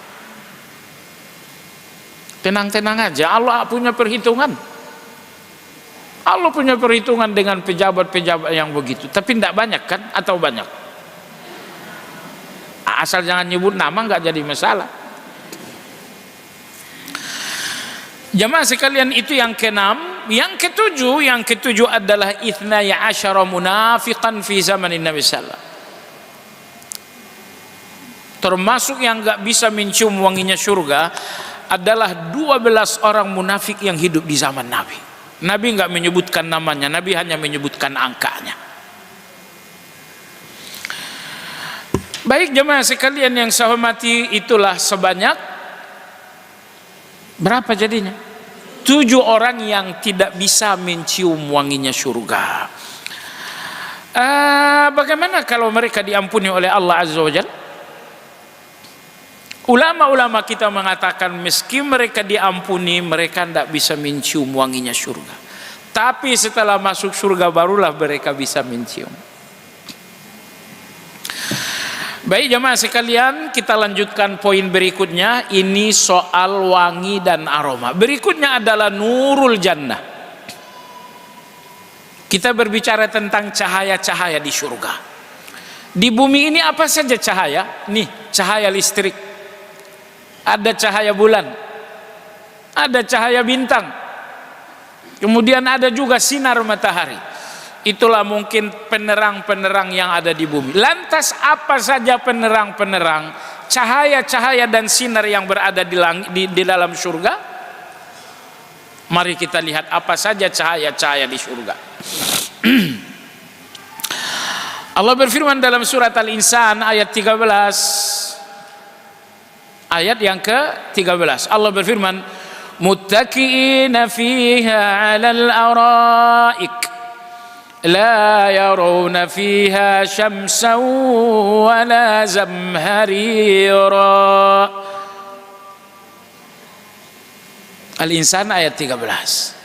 Tenang-tenang aja, Allah punya perhitungan. Allah punya perhitungan dengan pejabat-pejabat yang begitu. Tapi tidak banyak kan? Atau banyak? Asal jangan nyebut nama nggak jadi masalah. Jamaah sekalian, itu yang keenam. Yang ketujuh adalah ithnaya asyara munafiqan fi zamanin Nabi sallallahu alaihi wasallam. Termasuk yang enggak bisa mencium wanginya surga adalah 12 orang munafik yang hidup di zaman Nabi. Nabi enggak menyebutkan namanya, Nabi hanya menyebutkan angkanya. Baik jemaah sekalian yang saya hormati, itulah sebanyak berapa jadinya? 7 orang yang tidak bisa mencium wanginya surga. Bagaimana kalau mereka diampuni oleh Allah Azza wa Jalla? Ulama-ulama kita mengatakan meski mereka diampuni, mereka tidak bisa mencium wanginya surga. Tapi setelah masuk surga barulah mereka bisa mencium. Baik jemaah sekalian, kita lanjutkan poin berikutnya. Ini soal wangi dan aroma. Berikutnya adalah nurul jannah. Kita berbicara tentang cahaya-cahaya di surga. Di bumi ini apa saja cahaya? Nih, cahaya listrik, ada cahaya bulan, ada cahaya bintang, kemudian ada juga sinar matahari. Itulah mungkin penerang-penerang yang ada di bumi. Lantas apa saja penerang-penerang, cahaya-cahaya dan sinar yang berada di dalam surga? Mari kita lihat apa saja cahaya-cahaya di surga. Allah berfirman dalam surat Al-Insan ayat 13, ayat yang ke-13. Allah berfirman, muttaqiina fiha 'alal araik la yarawna fiha syamsan wala zamharira. Al-Insan ayat 13.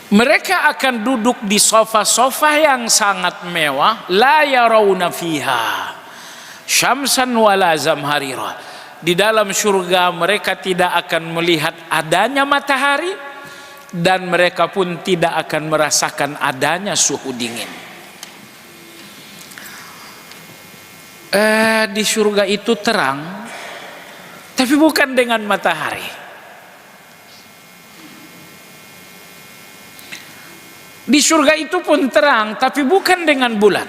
Mereka akan duduk di sofa-sofa yang sangat mewah, la yarawna fiha syamsan wala zamharira. Di dalam surga mereka tidak akan melihat adanya matahari, dan mereka pun tidak akan merasakan adanya suhu dingin. Di surga itu terang, tapi bukan dengan matahari. Di surga itu pun terang, tapi bukan dengan bulan.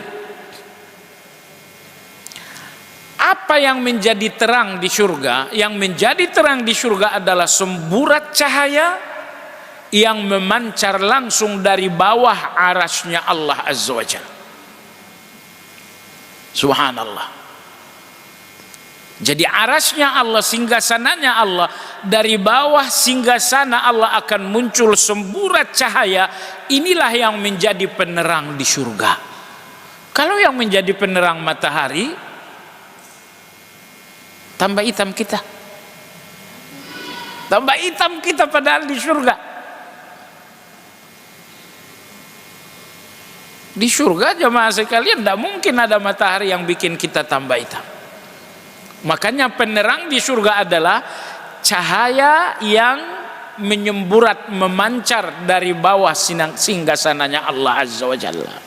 Apa yang menjadi terang di surga? Yang menjadi terang di surga adalah semburat cahaya yang memancar langsung dari bawah arasnya Allah Azza wa Jalla. Subhanallah. Jadi arasnya Allah, singgasananya Allah, dari bawah singgasana Allah akan muncul semburat cahaya. Inilah yang menjadi penerang di surga. Kalau yang menjadi penerang matahari, tambah hitam kita. Tambah hitam kita padahal di surga. Di surga jemaah sekalian tidak mungkin ada matahari yang bikin kita tambah hitam. Makanya penerang di surga adalah cahaya yang menyemburat, memancar dari bawah singgasananya Allah Azza wa Jalla.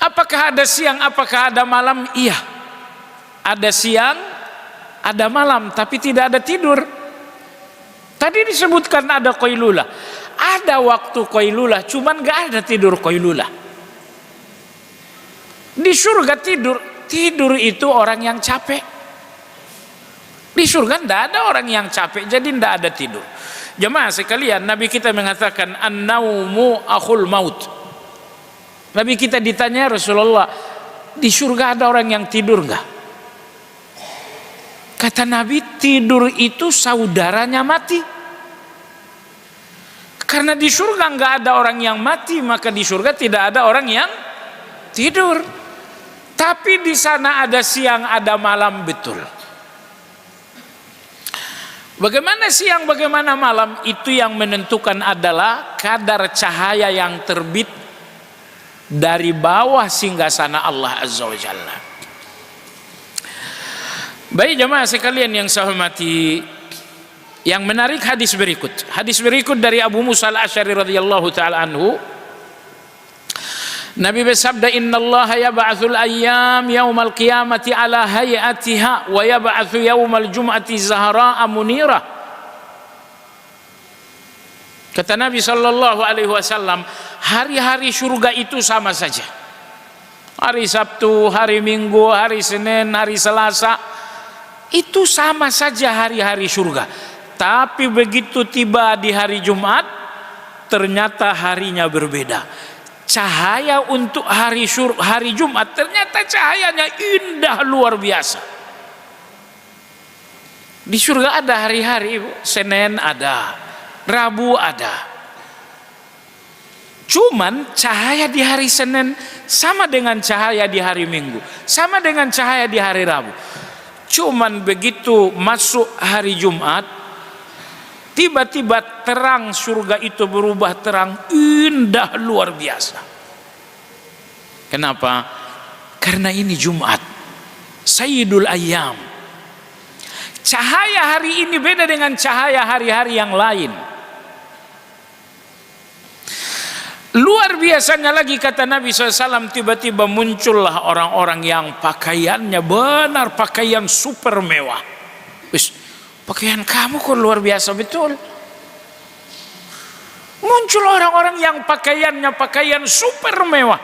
Apakah ada siang, apakah ada malam? Iya, ada siang, ada malam, tapi tidak ada tidur. Tadi disebutkan ada qailulah, ada waktu qailulah, cuman gak ada tidur qailulah. Di surga tidur itu orang yang capek. Di surga tidak ada orang yang capek, jadi tidak ada tidur. Jemaah sekalian, Nabi kita mengatakan an-naumu akhul maut. Nabi kita ditanya, Rasulullah, di surga ada orang yang tidur enggak? Kata Nabi, tidur itu saudaranya mati. Karena di surga enggak ada orang yang mati, maka di surga tidak ada orang yang tidur. Tapi di sana ada siang, ada malam, betul. Bagaimana siang, bagaimana malam, itu yang menentukan adalah kadar cahaya yang terbit dari bawah singgasana Allah Azza wa Jalla. Baik jemaah sekalian yang saya hormati, yang menarik hadis berikut. Hadis berikut dari Abu Musa al-Asy'ari radhiyallahu taala anhu. Nabi bersabda, innallaha yab'atsul ayyam yaumal qiyamati ala hayatiha wa yab'atsu yaumal jum'ati zahra'a munira. Kata Nabi sallallahu alaihi wasallam, hari-hari surga itu sama saja. Hari Sabtu, hari Minggu, hari Senin, hari Selasa, itu sama saja hari-hari surga. Tapi begitu tiba di hari Jumat, ternyata harinya berbeda. Cahaya untuk hari Jumat ternyata cahayanya indah luar biasa. Di surga ada hari-hari, Senin ada, Rabu ada. Cuman cahaya di hari Senin sama dengan cahaya di hari Minggu, sama dengan cahaya di hari Rabu. Cuman begitu masuk hari Jumat, tiba-tiba terang surga itu berubah terang indah luar biasa. Kenapa? Karena ini Jumat, Sayyidul Ayyam. Cahaya hari ini beda dengan cahaya hari-hari yang lain. Luar biasanya lagi, kata Nabi SAW, tiba-tiba muncullah orang-orang yang pakaiannya benar pakaian super mewah. Pakaian kamu kok luar biasa betul. Muncul orang-orang yang pakaiannya pakaian super mewah,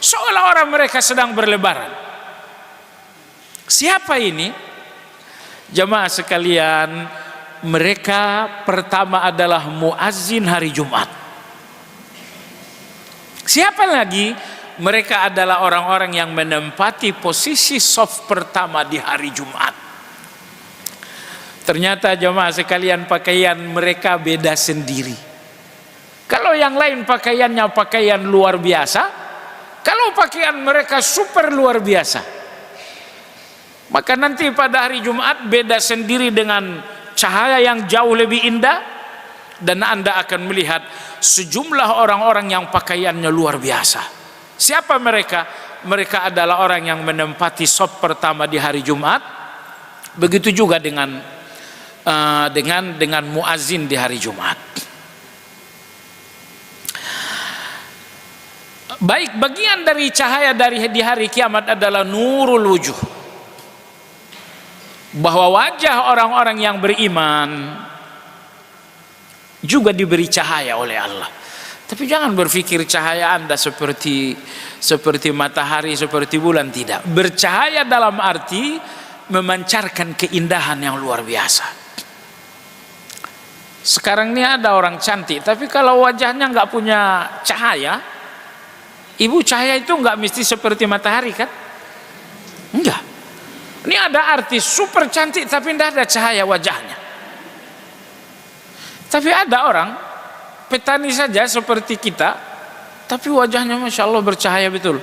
seolah-olah mereka sedang berlebaran. Siapa ini? Jemaah sekalian, mereka pertama adalah muazzin hari Jumat. Siapa lagi? Mereka adalah orang-orang yang menempati posisi saf pertama di hari Jumat. Ternyata jemaah sekalian pakaian mereka beda sendiri. Kalau yang lain pakaiannya pakaian luar biasa, kalau pakaian mereka super luar biasa. Maka nanti pada hari Jumat beda sendiri dengan cahaya yang jauh lebih indah, dan Anda akan melihat sejumlah orang-orang yang pakaiannya luar biasa. Siapa mereka? Mereka adalah orang yang menempati saf pertama di hari Jumat. Begitu juga dengan muazin di hari Jumat. Baik, bagian dari cahaya di hari kiamat adalah nurul wujuh, bahwa wajah orang-orang yang beriman juga diberi cahaya oleh Allah. Tapi jangan berpikir cahaya Anda seperti matahari, seperti bulan, tidak. Bercahaya dalam arti memancarkan keindahan yang luar biasa. Sekarang ini ada orang cantik, tapi kalau wajahnya nggak punya cahaya, ibu, cahaya itu nggak mesti seperti matahari kan? Enggak. Ini ada artis super cantik tapi tidak ada cahaya wajahnya. Tapi ada orang petani saja seperti kita, tapi wajahnya masya Allah bercahaya betul.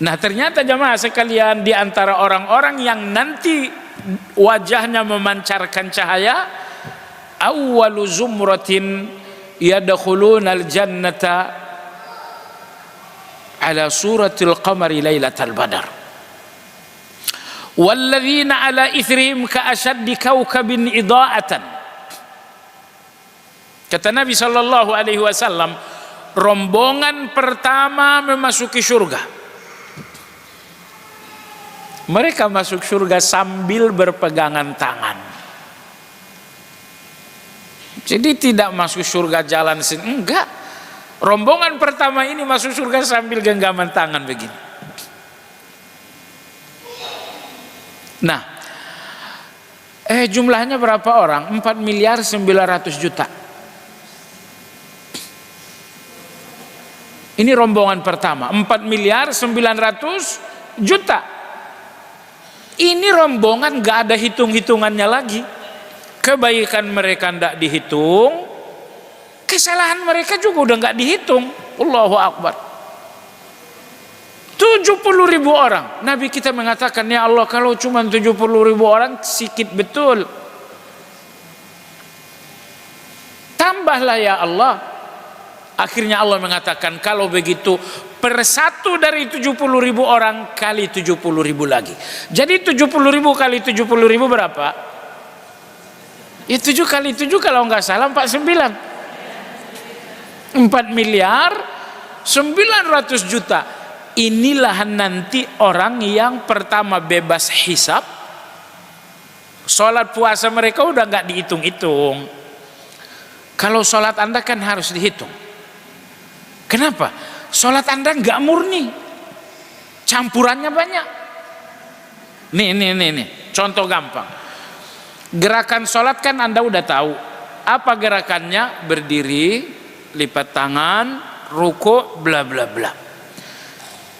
Nah, ternyata jemaah sekalian, di antara orang-orang yang nanti wajahnya memancarkan cahaya, awwalu zumratin yadkhulunal jannata ala suratil qamari lailatal badar, walladzina ala ithrihim ka ashaddi kaukabin idaatan. Kata Nabi sallallahu alaihi wasallam, rombongan pertama memasuki surga. Mereka masuk surga sambil berpegangan tangan. Jadi tidak masuk surga jalan sendiri, enggak. Rombongan pertama ini masuk surga sambil genggaman tangan begini. Nah, jumlahnya berapa orang? 4.900.000.000. Ini rombongan pertama, 4.900.000.000. Ini rombongan gak ada hitung-hitungannya lagi. Kebaikan mereka tidak dihitung, kesalahan mereka juga udah gak dihitung. Allahu Akbar. 70.000 orang. Nabi kita mengatakan, ya Allah, kalau cuma 70.000 orang sikit betul. Tambahlah ya Allah. Akhirnya Allah mengatakan, kalau begitu per satu dari 70.000 orang kali 70.000 lagi. Jadi 70.000 kali 70.000 berapa? Ya 7 kali 7 kalau nggak salah 49. 4.900.000.000. Inilah nanti orang yang pertama bebas hisab. Sholat puasa mereka udah nggak dihitung-hitung. Kalau sholat Anda kan harus dihitung. Kenapa? Sholat Anda nggak murni, campurannya banyak. Nih, contoh gampang. Gerakan sholat kan Anda udah tahu. Apa gerakannya? Berdiri, lipat tangan, ruku, bla bla bla.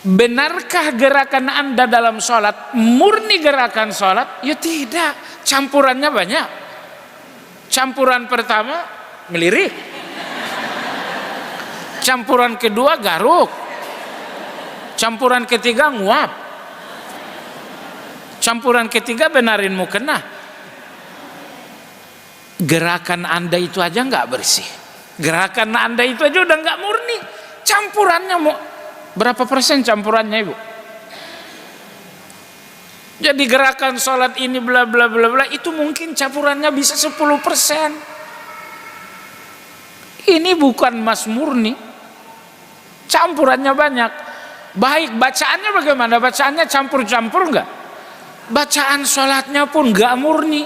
Benarkah gerakan Anda dalam sholat murni gerakan sholat? Ya tidak, campurannya banyak. Campuran pertama melirik, campuran kedua garuk, campuran ketiga nguap, campuran ketiga benarin mukena. Gerakan Anda itu aja nggak bersih, gerakan Anda itu aja udah nggak murni. Campurannya mau berapa persen campurannya, Ibu? Jadi gerakan sholat ini bla bla bla bla itu mungkin campurannya bisa 10%. Ini bukan emas murni, campurannya banyak. Baik, bacaannya bagaimana? Bacaannya campur-campur enggak? Bacaan sholatnya pun enggak murni,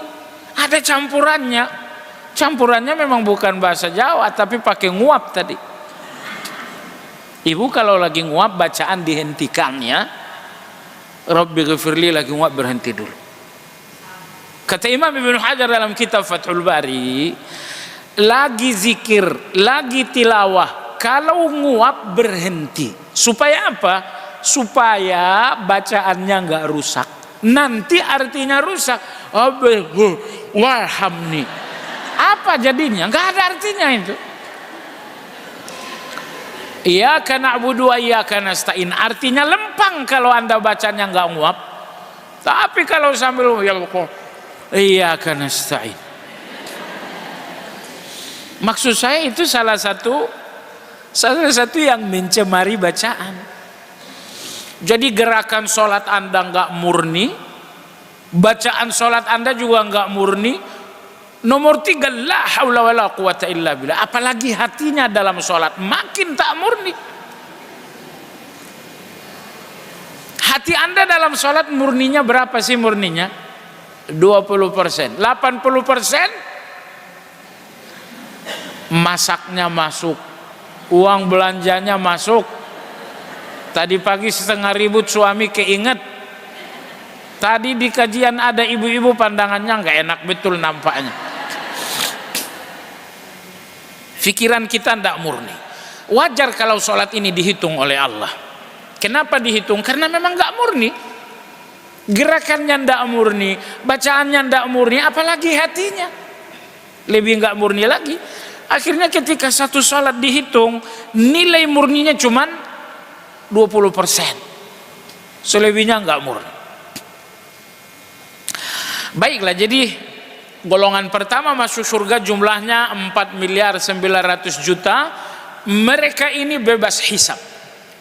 ada campurannya. Campurannya memang bukan bahasa Jawa, tapi pakai nguap tadi. Ibu kalau lagi nguap bacaan dihentikan ya. Rabbi ghafirli, lagi nguap berhenti dulu. Kata Imam Ibnu Hajar dalam kitab Fathul Bari, lagi zikir, lagi tilawah, kalau nguap berhenti. Supaya apa? Supaya bacaannya nggak rusak. nanti artinya rusak. Warhamni, apa jadinya? Nggak ada artinya itu. Iyyaka na'budu wa iyyaka nasta'in, artinya lempang kalau Anda bacanya nggak nguap. Tapi kalau sambil iyyaka nasta'in, maksud saya itu salah satu yang mencemari bacaan. Jadi gerakan sholat Anda nggak murni, bacaan sholat Anda juga nggak murni. Nomor 3, la haula wala quwata illa billah. Apalagi hatinya dalam sholat makin tak murni. Hati Anda dalam sholat murninya berapa sih murninya? 20%. 80% masaknya masuk, uang belanjanya masuk. Tadi pagi 500.000 suami keinget. Tadi di kajian ada ibu-ibu pandangannya nggak enak betul nampaknya. Pikiran kita tidak murni. Wajar kalau sholat ini dihitung oleh Allah. Kenapa dihitung? Karena memang nggak murni. Gerakannya tidak murni, bacaannya tidak murni, apalagi hatinya lebih nggak murni lagi. Akhirnya ketika satu sholat dihitung, nilai murninya cuman 20%. Selebihnya nggak murni. Baiklah, jadi golongan pertama masuk surga jumlahnya 4.900.000.000. Mereka ini bebas hisab.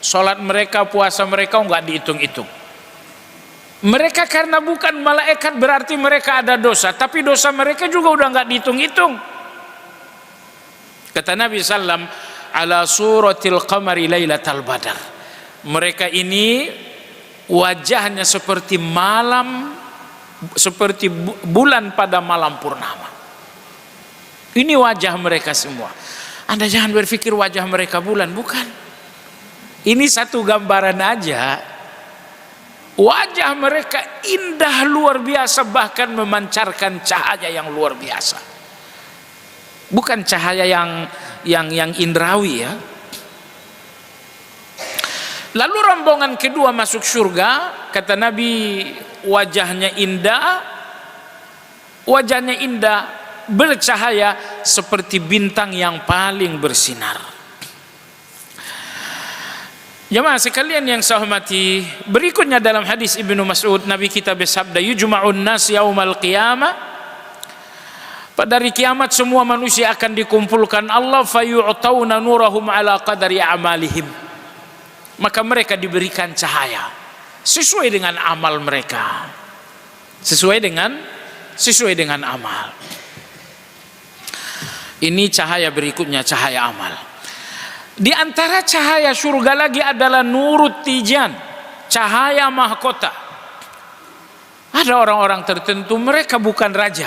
Sholat mereka, puasa mereka nggak dihitung-hitung. Mereka karena bukan malaikat berarti mereka ada dosa, tapi dosa mereka juga udah nggak dihitung-hitung. Kata Nabi sallam, ala suratil qamari lailatal badar. Mereka ini wajahnya seperti bulan pada malam purnama. Ini wajah mereka semua. Anda jangan berpikir wajah mereka bulan, bukan. Ini satu gambaran aja. Wajah mereka indah luar biasa, bahkan memancarkan cahaya yang luar biasa. Bukan cahaya yang indrawi ya. Lalu rombongan kedua masuk surga, kata Nabi, wajahnya indah, bercahaya seperti bintang yang paling bersinar. Jemaah sekalian yang saya hormati, berikutnya dalam hadis Ibnu Mas'ud, Nabi kita bersabda, yujma'un nas yaumal qiyamah, pada hari kiamat semua manusia akan dikumpulkan Allah, fayu'tauna nurahum ala qadari a'malihim, maka mereka diberikan cahaya sesuai dengan amal mereka, sesuai dengan amal. Ini cahaya berikutnya, cahaya amal. Di antara cahaya surga lagi adalah nurut tijan, cahaya mahkota. Ada orang-orang tertentu mereka bukan raja,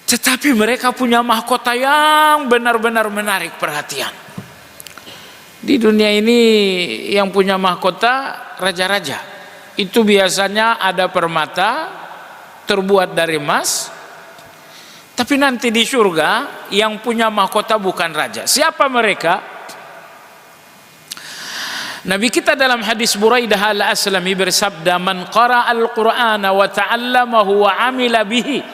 tetapi mereka punya mahkota yang benar-benar menarik perhatian. Di dunia ini yang punya mahkota raja-raja. Itu biasanya ada permata terbuat dari emas. Tapi nanti di surga yang punya mahkota bukan raja. Siapa mereka? Nabi kita dalam hadis Buraidah al-Aslami bersabda, man qara al-Qur'ana wa ta'allamahu wa amila bihi.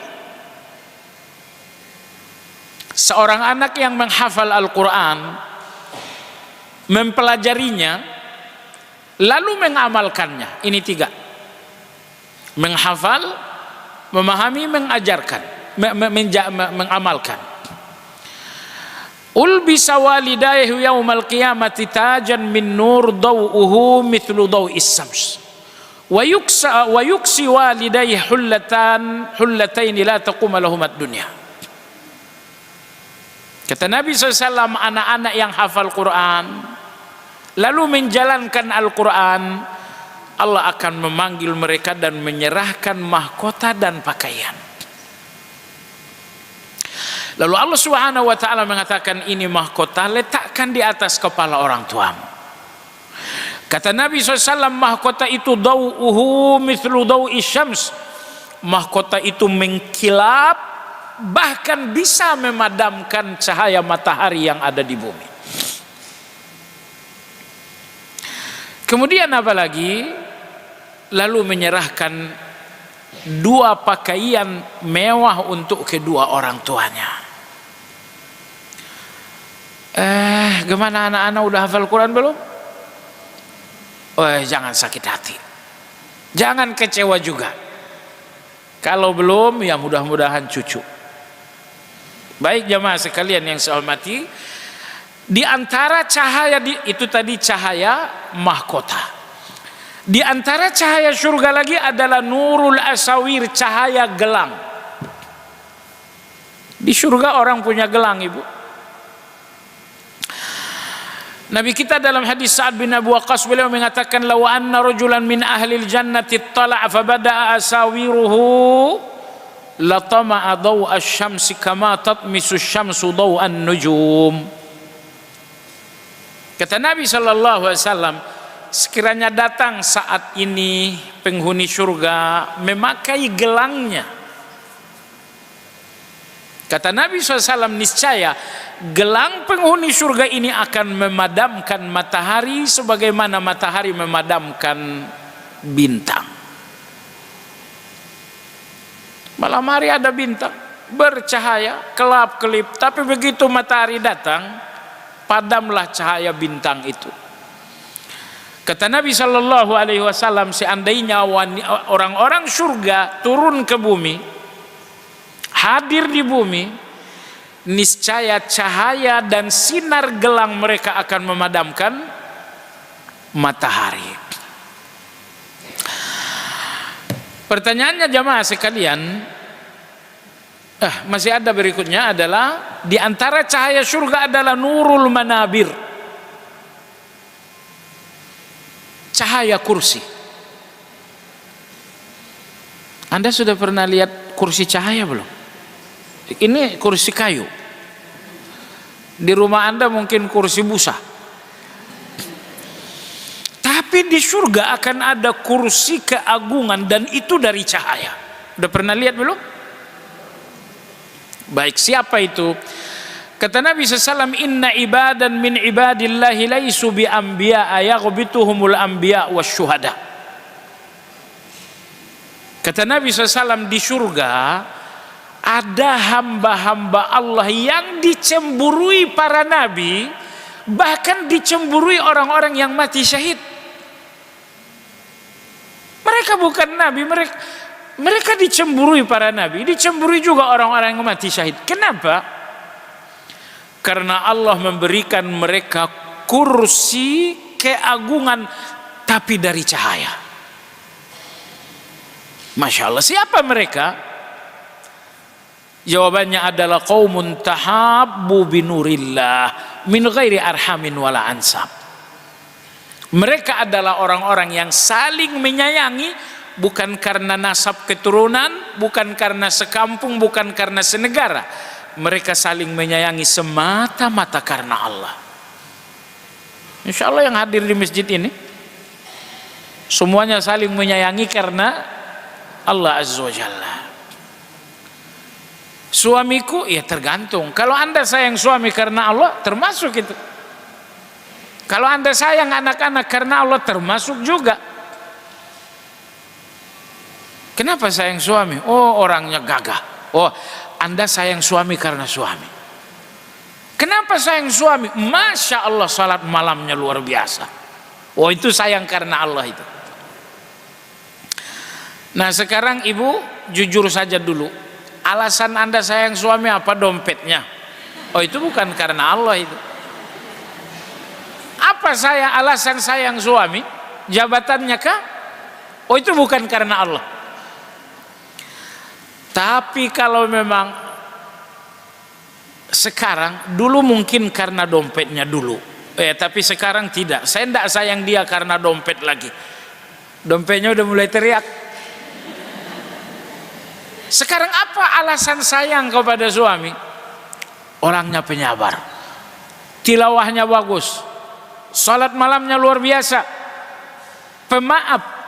Seorang anak yang menghafal Al-Quran, mempelajarinya, lalu mengamalkannya. Ini 3. Menghafal, memahami, mengajarkan, mengamalkan. Ulbisa walidayhi yaumal qiyamati tajan min nur dawuhu mithlu daw'is syams. Wa yuksi walidayhi hullatain la taqum lahum ad-dunya. Kata Nabi SAW, anak-anak yang hafal Quran lalu menjalankan Al-Quran, Allah akan memanggil mereka dan menyerahkan mahkota dan pakaian. Lalu Allah Subhanahu wa taala mengatakan, ini mahkota letakkan di atas kepala orang tuamu. Kata Nabi SAW, mahkota itu dawuhu mithlu daw'is syams. Mahkota itu mengkilap, bahkan bisa memadamkan cahaya matahari yang ada di bumi. Kemudian apa lagi? Lalu menyerahkan 2 pakaian mewah untuk kedua orang tuanya. Gimana anak-anak udah hafal Quran belum? Jangan sakit hati, jangan kecewa juga. Kalau belum, ya mudah-mudahan cucu. Baik jamaah sekalian yang saya hormati, di antara cahaya itu tadi cahaya mahkota. Di antara cahaya surga lagi adalah nurul asawir, cahaya gelang. Di surga orang punya gelang, ibu. Nabi kita dalam hadis Sa'ad bin Abi Waqqas, beliau mengatakan, law anna rajulan min ahlil jannati ittala'a fa bada'a asawiruhu latama'a daw'a asy-syamsi kama tatmisu asy-syamsu daw'an nujum. Kata Nabi sallallahu alaihi wasallam, sekiranya datang saat ini penghuni surga memakai gelangnya, kata Nabi SAW, niscaya gelang penghuni surga ini akan memadamkan matahari sebagaimana matahari memadamkan bintang. Malam hari ada bintang bercahaya kelap-kelip, tapi begitu matahari datang, padamlah cahaya bintang itu. Kata Nabi Shallallahu Alaihi Wasallam, seandainya orang-orang surga turun ke bumi, hadir di bumi, niscaya cahaya dan sinar gelang mereka akan memadamkan matahari. Pertanyaannya jamaah sekalian, masih ada berikutnya adalah di antara cahaya surga adalah nurul manabir, cahaya kursi. Anda sudah pernah lihat kursi cahaya belum? Ini kursi kayu. Di rumah Anda mungkin kursi busa. Tapi di surga akan ada kursi keagungan dan itu dari cahaya. Udah pernah lihat belum? Baik, siapa itu? Kata Nabi SAW, inna ibadan min ibadillahi laisu bi anbiya'a yaghbituhumul anbiya' wasyuhada. Kata Nabi SAW, di surga ada hamba-hamba Allah yang dicemburui para nabi, bahkan dicemburui orang-orang yang mati syahid. Mereka bukan nabi, mereka dicemburui para nabi, dicemburui juga orang-orang yang mati syahid. Kenapa? Karena Allah memberikan mereka kursi keagungan tapi dari cahaya. Masya Allah, siapa mereka? Jawabannya adalah qaumun tahabbu binurillah min ghairi arhamin wala ansab. Mereka adalah orang-orang yang saling menyayangi, bukan karena nasab keturunan, bukan karena sekampung, bukan karena senegara. Mereka saling menyayangi semata-mata karena Allah. Insya Allah yang hadir di masjid ini semuanya saling menyayangi karena Allah Azza wa Jalla. Suamiku, ya tergantung. Kalau Anda sayang suami karena Allah, termasuk itu. Kalau Anda sayang anak-anak karena Allah, termasuk juga. Kenapa sayang suami? Oh, orangnya gagah. Oh, Anda sayang suami karena suami. Kenapa sayang suami? Masya Allah, salat malamnya luar biasa. Oh, itu sayang karena Allah itu. Nah, sekarang ibu jujur saja dulu. Alasan Anda sayang suami apa? Dompetnya. Oh, itu bukan karena Allah itu. Apa alasan sayang suami? Jabatannya kah? Oh, itu bukan karena Allah. Tapi kalau memang sekarang, dulu mungkin karena dompetnya dulu. Tapi sekarang tidak. Saya tidak sayang dia karena dompet lagi. Dompetnya udah mulai teriak. Sekarang apa alasan sayang kepada suami? Orangnya penyabar, tilawahnya bagus, salat malamnya luar biasa, pemaaf.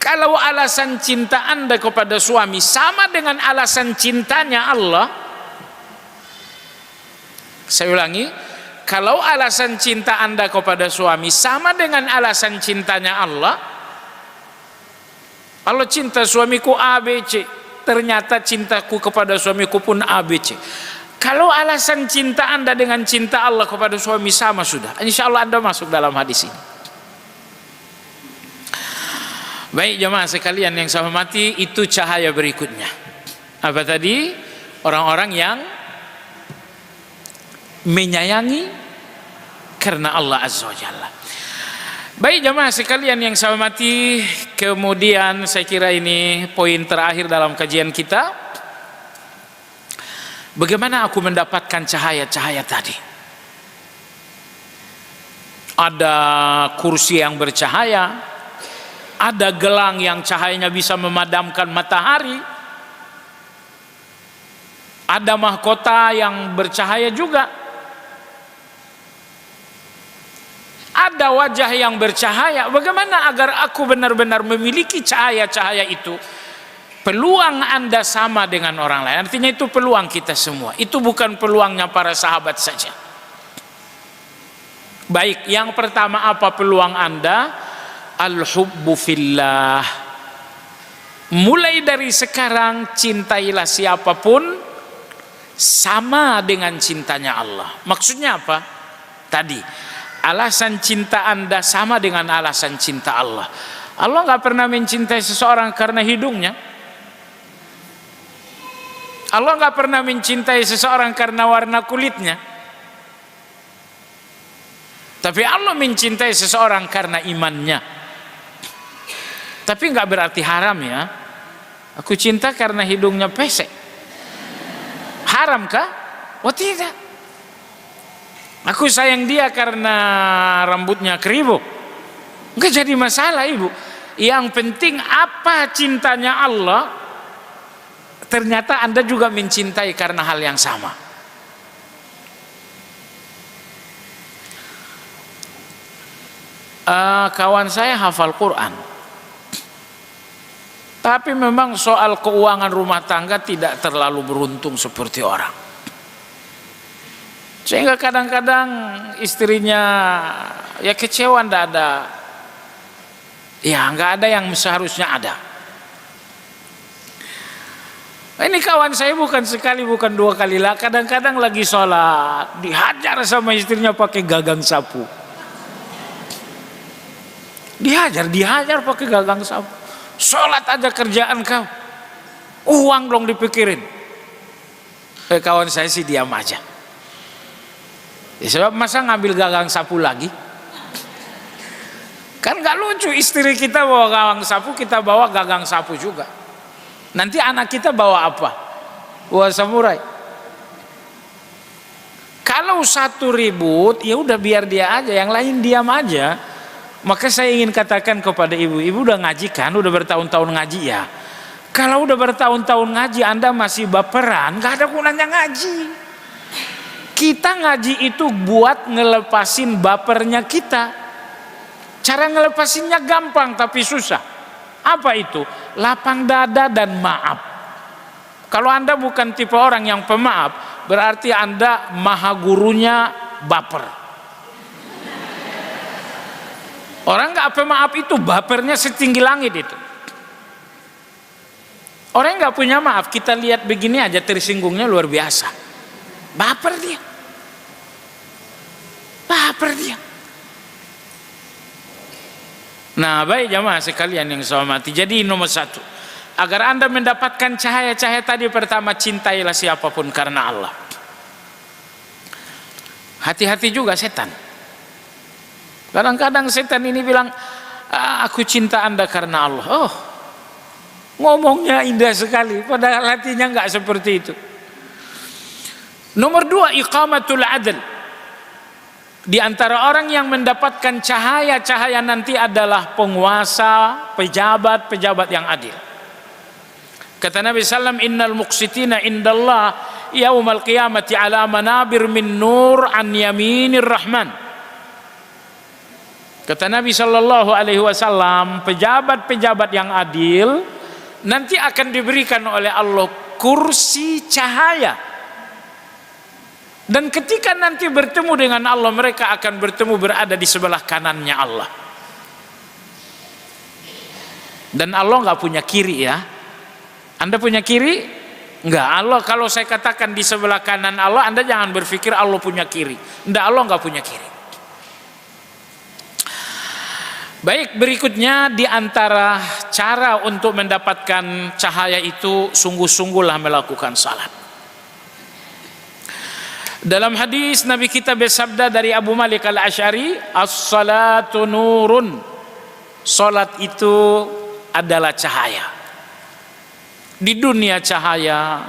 Kalau alasan cinta Anda kepada suami sama dengan alasan cintanya Allah, saya ulangi, kalau alasan cinta Anda kepada suami sama dengan alasan cintanya Allah, Allah cinta suamiku ABC, ternyata cintaku kepada suamiku pun ABC. Kalau alasan cinta Anda dengan cinta Allah kepada suami sama, sudah, insya Allah Anda masuk dalam hadis ini. Baik jemaah sekalian yang saya hormati, itu cahaya berikutnya. Apa tadi? Orang-orang yang menyayangi karena Allah Azza wa Jalla. Baik jemaah sekalian yang saya hormati, kemudian saya kira ini poin terakhir dalam kajian kita. Bagaimana aku mendapatkan cahaya-cahaya tadi? Ada kursi yang bercahaya, ada gelang yang cahayanya bisa memadamkan matahari, ada mahkota yang bercahaya juga, ada wajah yang bercahaya. Bagaimana agar aku benar-benar memiliki cahaya-cahaya itu? Peluang Anda sama dengan orang lain, artinya itu peluang kita semua. Itu bukan peluangnya para sahabat saja. Baik, yang pertama apa peluang Anda? Al-hubbu fillah. Mulai dari sekarang cintailah siapapun sama dengan cintanya Allah. Maksudnya apa? Tadi alasan cinta Anda sama dengan alasan cinta Allah. Allah nggak pernah mencintai seseorang karena hidungnya. Allah nggak pernah mencintai seseorang karena warna kulitnya. Tapi Allah mencintai seseorang karena imannya. Tapi nggak berarti haram ya. Aku cinta karena hidungnya pesek. Haram kah? Oh tidak. Aku sayang dia karena rambutnya keribu. Nggak jadi masalah ibu. Yang penting apa cintanya Allah, ternyata Anda juga mencintai karena hal yang sama. Kawan saya hafal Quran, tapi memang soal keuangan rumah tangga tidak terlalu beruntung seperti orang. Sehingga kadang-kadang istrinya ya kecewa, nggak ada yang seharusnya ada. Ini kawan saya bukan sekali, bukan dua kali lah. Kadang-kadang lagi sholat dihajar sama istrinya pakai gagang sapu. Dihajar pakai gagang sapu. Sholat aja kerjaan kau, uang dong dipikirin. Kawan saya sih diam aja. Ya, sebab masa ngambil gagang sapu lagi? Kan gak lucu, istri kita bawa gagang sapu, kita bawa gagang sapu juga. Nanti anak kita bawa apa? Bawa samurai. Kalau satu ribut, ya udah biar dia aja, yang lain diam aja. Maka saya ingin katakan kepada ibu udah ngaji kan, udah bertahun-tahun ngaji ya. Kalau udah bertahun-tahun ngaji Anda masih baperan, gak ada gunanya ngaji. Kita ngaji itu buat ngelepasin bapernya kita. Cara ngelepasinnya gampang tapi susah. Apa itu? Lapang dada dan maaf. Kalau Anda bukan tipe orang yang pemaaf, berarti Anda maha gurunya baper. Orang nggak pemaaf itu bapernya setinggi langit itu. Orang nggak punya maaf, kita lihat begini aja tersinggungnya luar biasa. Baper dia. Nah baik jamaah sekalian yang saya hormati. Jadi nomor satu, agar Anda mendapatkan cahaya-cahaya tadi, pertama cintailah siapapun karena Allah. Hati-hati juga setan. Kadang-kadang setan ini bilang, aku cinta Anda karena Allah. Oh, ngomongnya indah sekali, padahal hatinya nggak seperti itu. Nomor dua, iqamatul adl. Di antara orang yang mendapatkan cahaya-cahaya nanti adalah penguasa, pejabat-pejabat yang adil. Kata Nabi SAW, innal muqsitina indallah yaumal qiyamati ala manabir min nur an yaminir rahman. Kata Nabi Shallallahu Alaihi Wasallam, pejabat-pejabat yang adil nanti akan diberikan oleh Allah kursi cahaya Dan ketika nanti bertemu dengan Allah, mereka akan bertemu berada di sebelah kanannya Allah. Dan Allah nggak punya kiri ya. Anda punya kiri? Enggak. Allah, kalau saya katakan di sebelah kanan Allah, Anda jangan berpikir Allah punya kiri. Enggak, Allah nggak punya kiri. Baik, berikutnya di antara cara untuk mendapatkan cahaya itu, sungguh-sungguhlah melakukan salat. Dalam hadis Nabi kita bersabda dari Abu Malik Al-Asy'ari, as-salatu nurun. Salat itu adalah cahaya. Di dunia cahaya,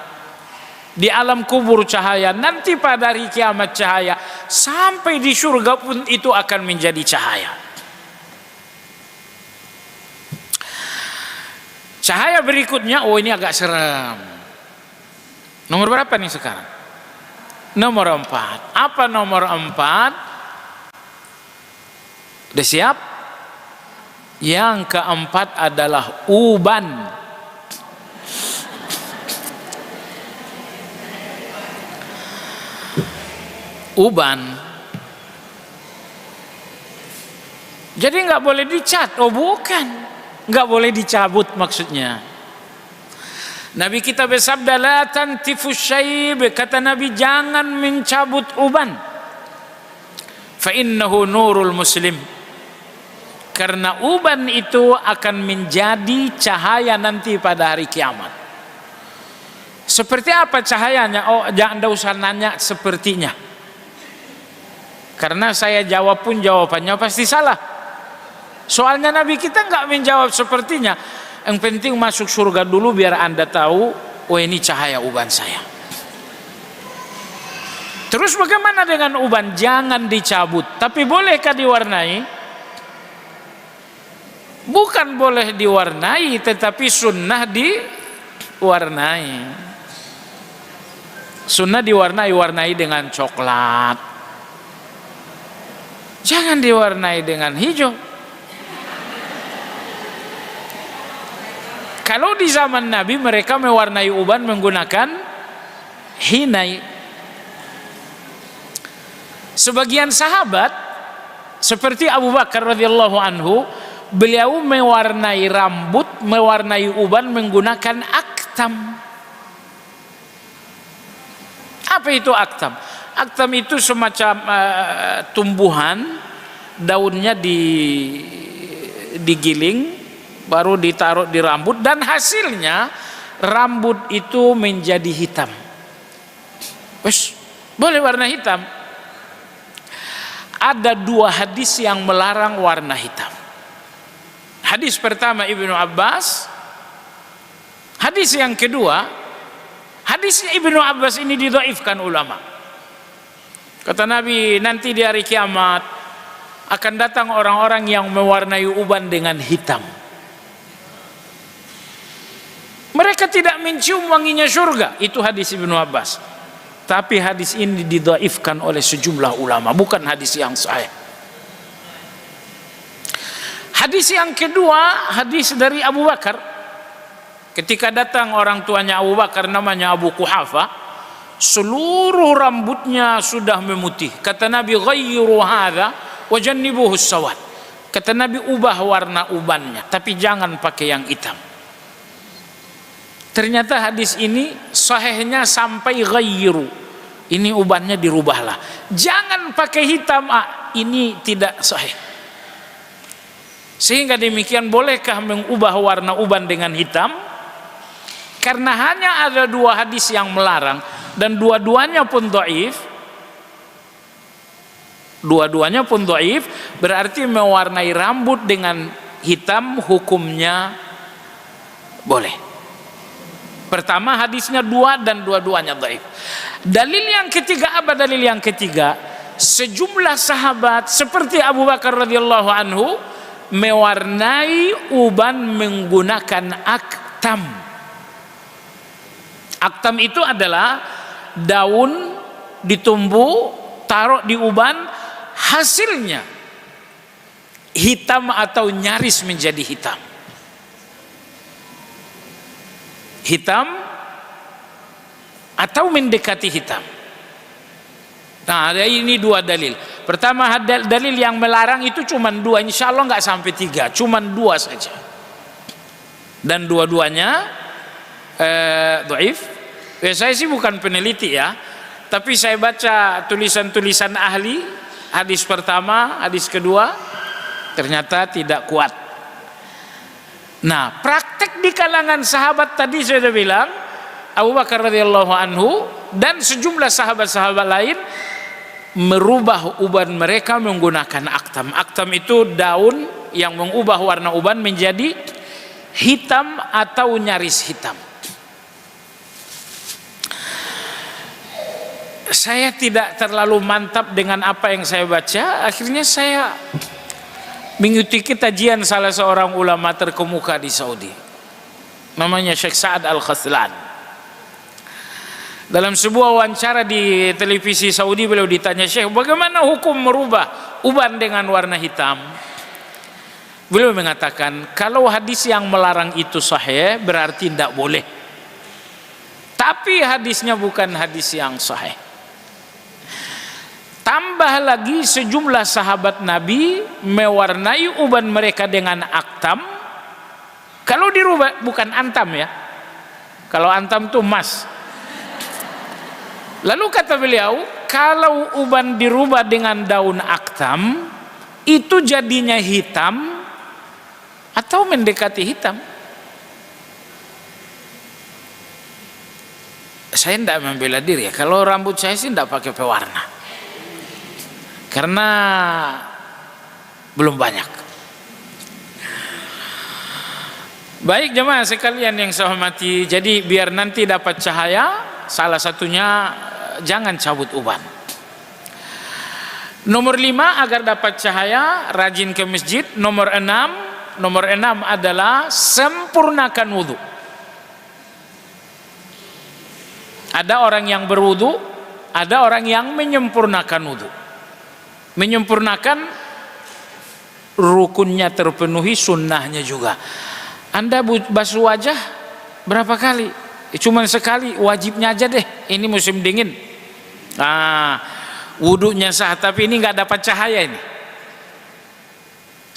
di alam kubur cahaya, nanti pada hari kiamat cahaya, sampai di surga pun itu akan menjadi cahaya. Cahaya berikutnya, oh ini agak serem. Nomor berapa nih sekarang? Nomor 4. Apa nomor 4? Udah siap? Yang keempat adalah uban. Uban. Jadi nggak boleh dicat. Oh bukan, nggak boleh dicabut maksudnya. Nabi kita bersabda, la tantifu syaib, kata Nabi, jangan mencabut uban. Fa innahu nurul muslim, karena uban itu akan menjadi cahaya nanti pada hari kiamat. Seperti apa cahayanya? Oh, jangan usah nanya sepertinya, karena saya jawab pun jawabannya pasti salah. Soalnya Nabi kita nggak menjawab sepertinya. Yang penting masuk surga dulu biar Anda tahu, oh ini cahaya uban saya. Terus bagaimana dengan uban? Jangan dicabut. Tapi bolehkah diwarnai? Bukan boleh diwarnai, tetapi sunnah diwarnai. Sunnah diwarnai dengan coklat. Jangan diwarnai dengan hijau. Kalau di zaman Nabi mereka mewarnai uban menggunakan hinai. Sebagian sahabat seperti Abu Bakar radhiyallahu anhu, beliau mewarnai rambut, mewarnai uban menggunakan aktam. Apa itu aktam? Aktam itu semacam tumbuhan, daunnya digiling, baru ditaruh di rambut, dan hasilnya rambut itu menjadi hitam. Wes, boleh warna hitam. Ada 2 hadis yang melarang warna hitam. Hadis pertama Ibnu Abbas. Hadis yang kedua, hadis Ibnu Abbas ini didhaifkan ulama. Kata Nabi, nanti di hari kiamat akan datang orang-orang yang mewarnai uban dengan hitam. Mereka tidak mencium wanginya surga. Itu hadis Ibnu Abbas. Tapi hadis ini didhaifkan oleh sejumlah ulama, bukan hadis yang sahih. Hadis yang kedua, hadis dari Abu Bakar. Ketika datang orang tuanya Abu Bakar, namanya Abu Quhafa, seluruh rambutnya sudah memutih. Kata Nabi, ghayyiru hadza wa jannibuhu sawad. Kata Nabi, ubah warna ubannya, tapi jangan pakai yang hitam. Ternyata hadis ini sahihnya sampai ghayyiru, ini ubannya dirubahlah, jangan pakai hitam. Ini tidak sahih. Sehingga demikian, bolehkah mengubah warna uban dengan hitam? Karena hanya ada 2 hadis yang melarang, dan dua-duanya pun dhaif. Dua-duanya pun dhaif, berarti mewarnai rambut dengan hitam hukumnya boleh. Pertama hadisnya 2 dan dua-duanya dhaif. Dalil yang ketiga, apa dalil yang ketiga? Sejumlah sahabat seperti Abu Bakar radhiyallahu anhu mewarnai uban menggunakan aktam. Aktam itu adalah daun ditumbuh, taruh di uban, hasilnya hitam atau nyaris menjadi hitam. Hitam atau mendekati hitam. Nah, ada ini dua dalil. Pertama, dalil yang melarang itu cuma dua, insya Allah nggak sampai tiga, cuma dua saja. Dan dua-duanya dhaif. Saya sih bukan peneliti ya, tapi saya baca tulisan-tulisan ahli. Hadis pertama, hadis kedua, ternyata tidak kuat. Nah, praktek di kalangan sahabat tadi saya sudah bilang, Abu Bakar radhiyallahu anhu dan sejumlah sahabat-sahabat lain merubah uban mereka menggunakan aktam. Aktam itu daun yang mengubah warna uban menjadi hitam atau nyaris hitam. Saya tidak terlalu mantap dengan apa yang saya baca. Akhirnya saya mengikuti kajian salah seorang ulama terkemuka di Saudi, namanya Syekh Sa'ad Al-Khazlan. Dalam sebuah wawancara di televisi Saudi, beliau ditanya, Syekh, bagaimana hukum merubah uban dengan warna hitam? Beliau mengatakan, kalau hadis yang melarang itu sahih, berarti tidak boleh. Tapi hadisnya bukan hadis yang sahih. Tambah lagi, sejumlah sahabat Nabi mewarnai uban mereka dengan aktam. Kalau dirubah, bukan antam ya. Kalau antam itu emas. Lalu kata beliau, kalau uban dirubah dengan daun aktam, itu jadinya hitam atau mendekati hitam. Saya tidak membela diri ya, kalau rambut saya sih tidak pakai pewarna, karena belum banyak. Baik jemaah sekalian yang saya hormati, jadi biar nanti dapat cahaya, salah satunya jangan cabut uban. Nomor 5, agar dapat cahaya rajin ke masjid. Nomor 6 adalah sempurnakan wudu. Ada orang yang berwudu, ada orang yang menyempurnakan wudu. Menyempurnakan rukunnya terpenuhi, sunnahnya juga. Anda basuh wajah berapa kali? Cuma sekali, wajibnya aja deh. Ini musim dingin. Wudunya sah, tapi ini nggak dapat cahaya ini.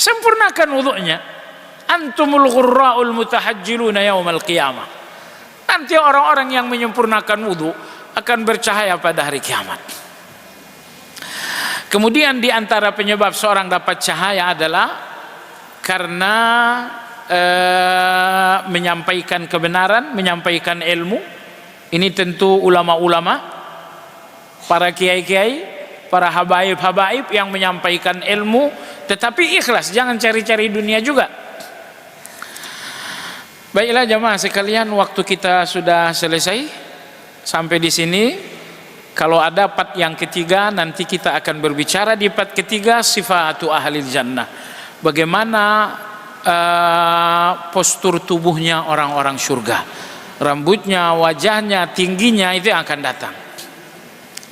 Sempurnakan wudunya. Antumul ghurra'ul mutahajjiluna yaumal qiyamah. Nanti orang-orang yang menyempurnakan wudu akan bercahaya pada hari kiamat. Kemudian di antara penyebab seorang dapat cahaya adalah karena menyampaikan kebenaran, menyampaikan ilmu. Ini tentu ulama-ulama, para kiai-kiai, para habaib-habaib yang menyampaikan ilmu, tetapi ikhlas, jangan cari-cari dunia juga. Baiklah jemaah sekalian, waktu kita sudah selesai sampai di sini. Kalau ada part yang ketiga, nanti kita akan berbicara di part ketiga, sifatu ahlil jannah. Bagaimana postur tubuhnya orang-orang surga, rambutnya, wajahnya, tingginya, itu yang akan datang.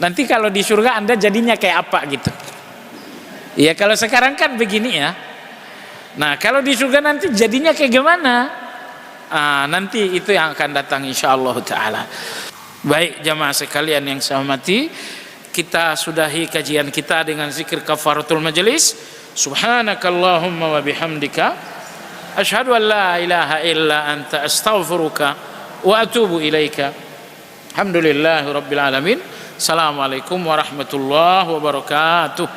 Nanti kalau di surga Anda jadinya kayak apa gitu ya, kalau sekarang kan begini ya. Nah kalau di surga nanti jadinya kayak gimana, nanti itu yang akan datang insyaallah ta'ala. Baik jamaah sekalian yang saya hormati, kita sudahi kajian kita dengan zikir kafaratul majelis. Subhanakallahumma wa bihamdika asyhadu an la ilaha illa anta astaghfiruka wa atubu ilaika. Alhamdulillahi rabbil alamin. Assalamualaikum warahmatullahi wabarakatuh.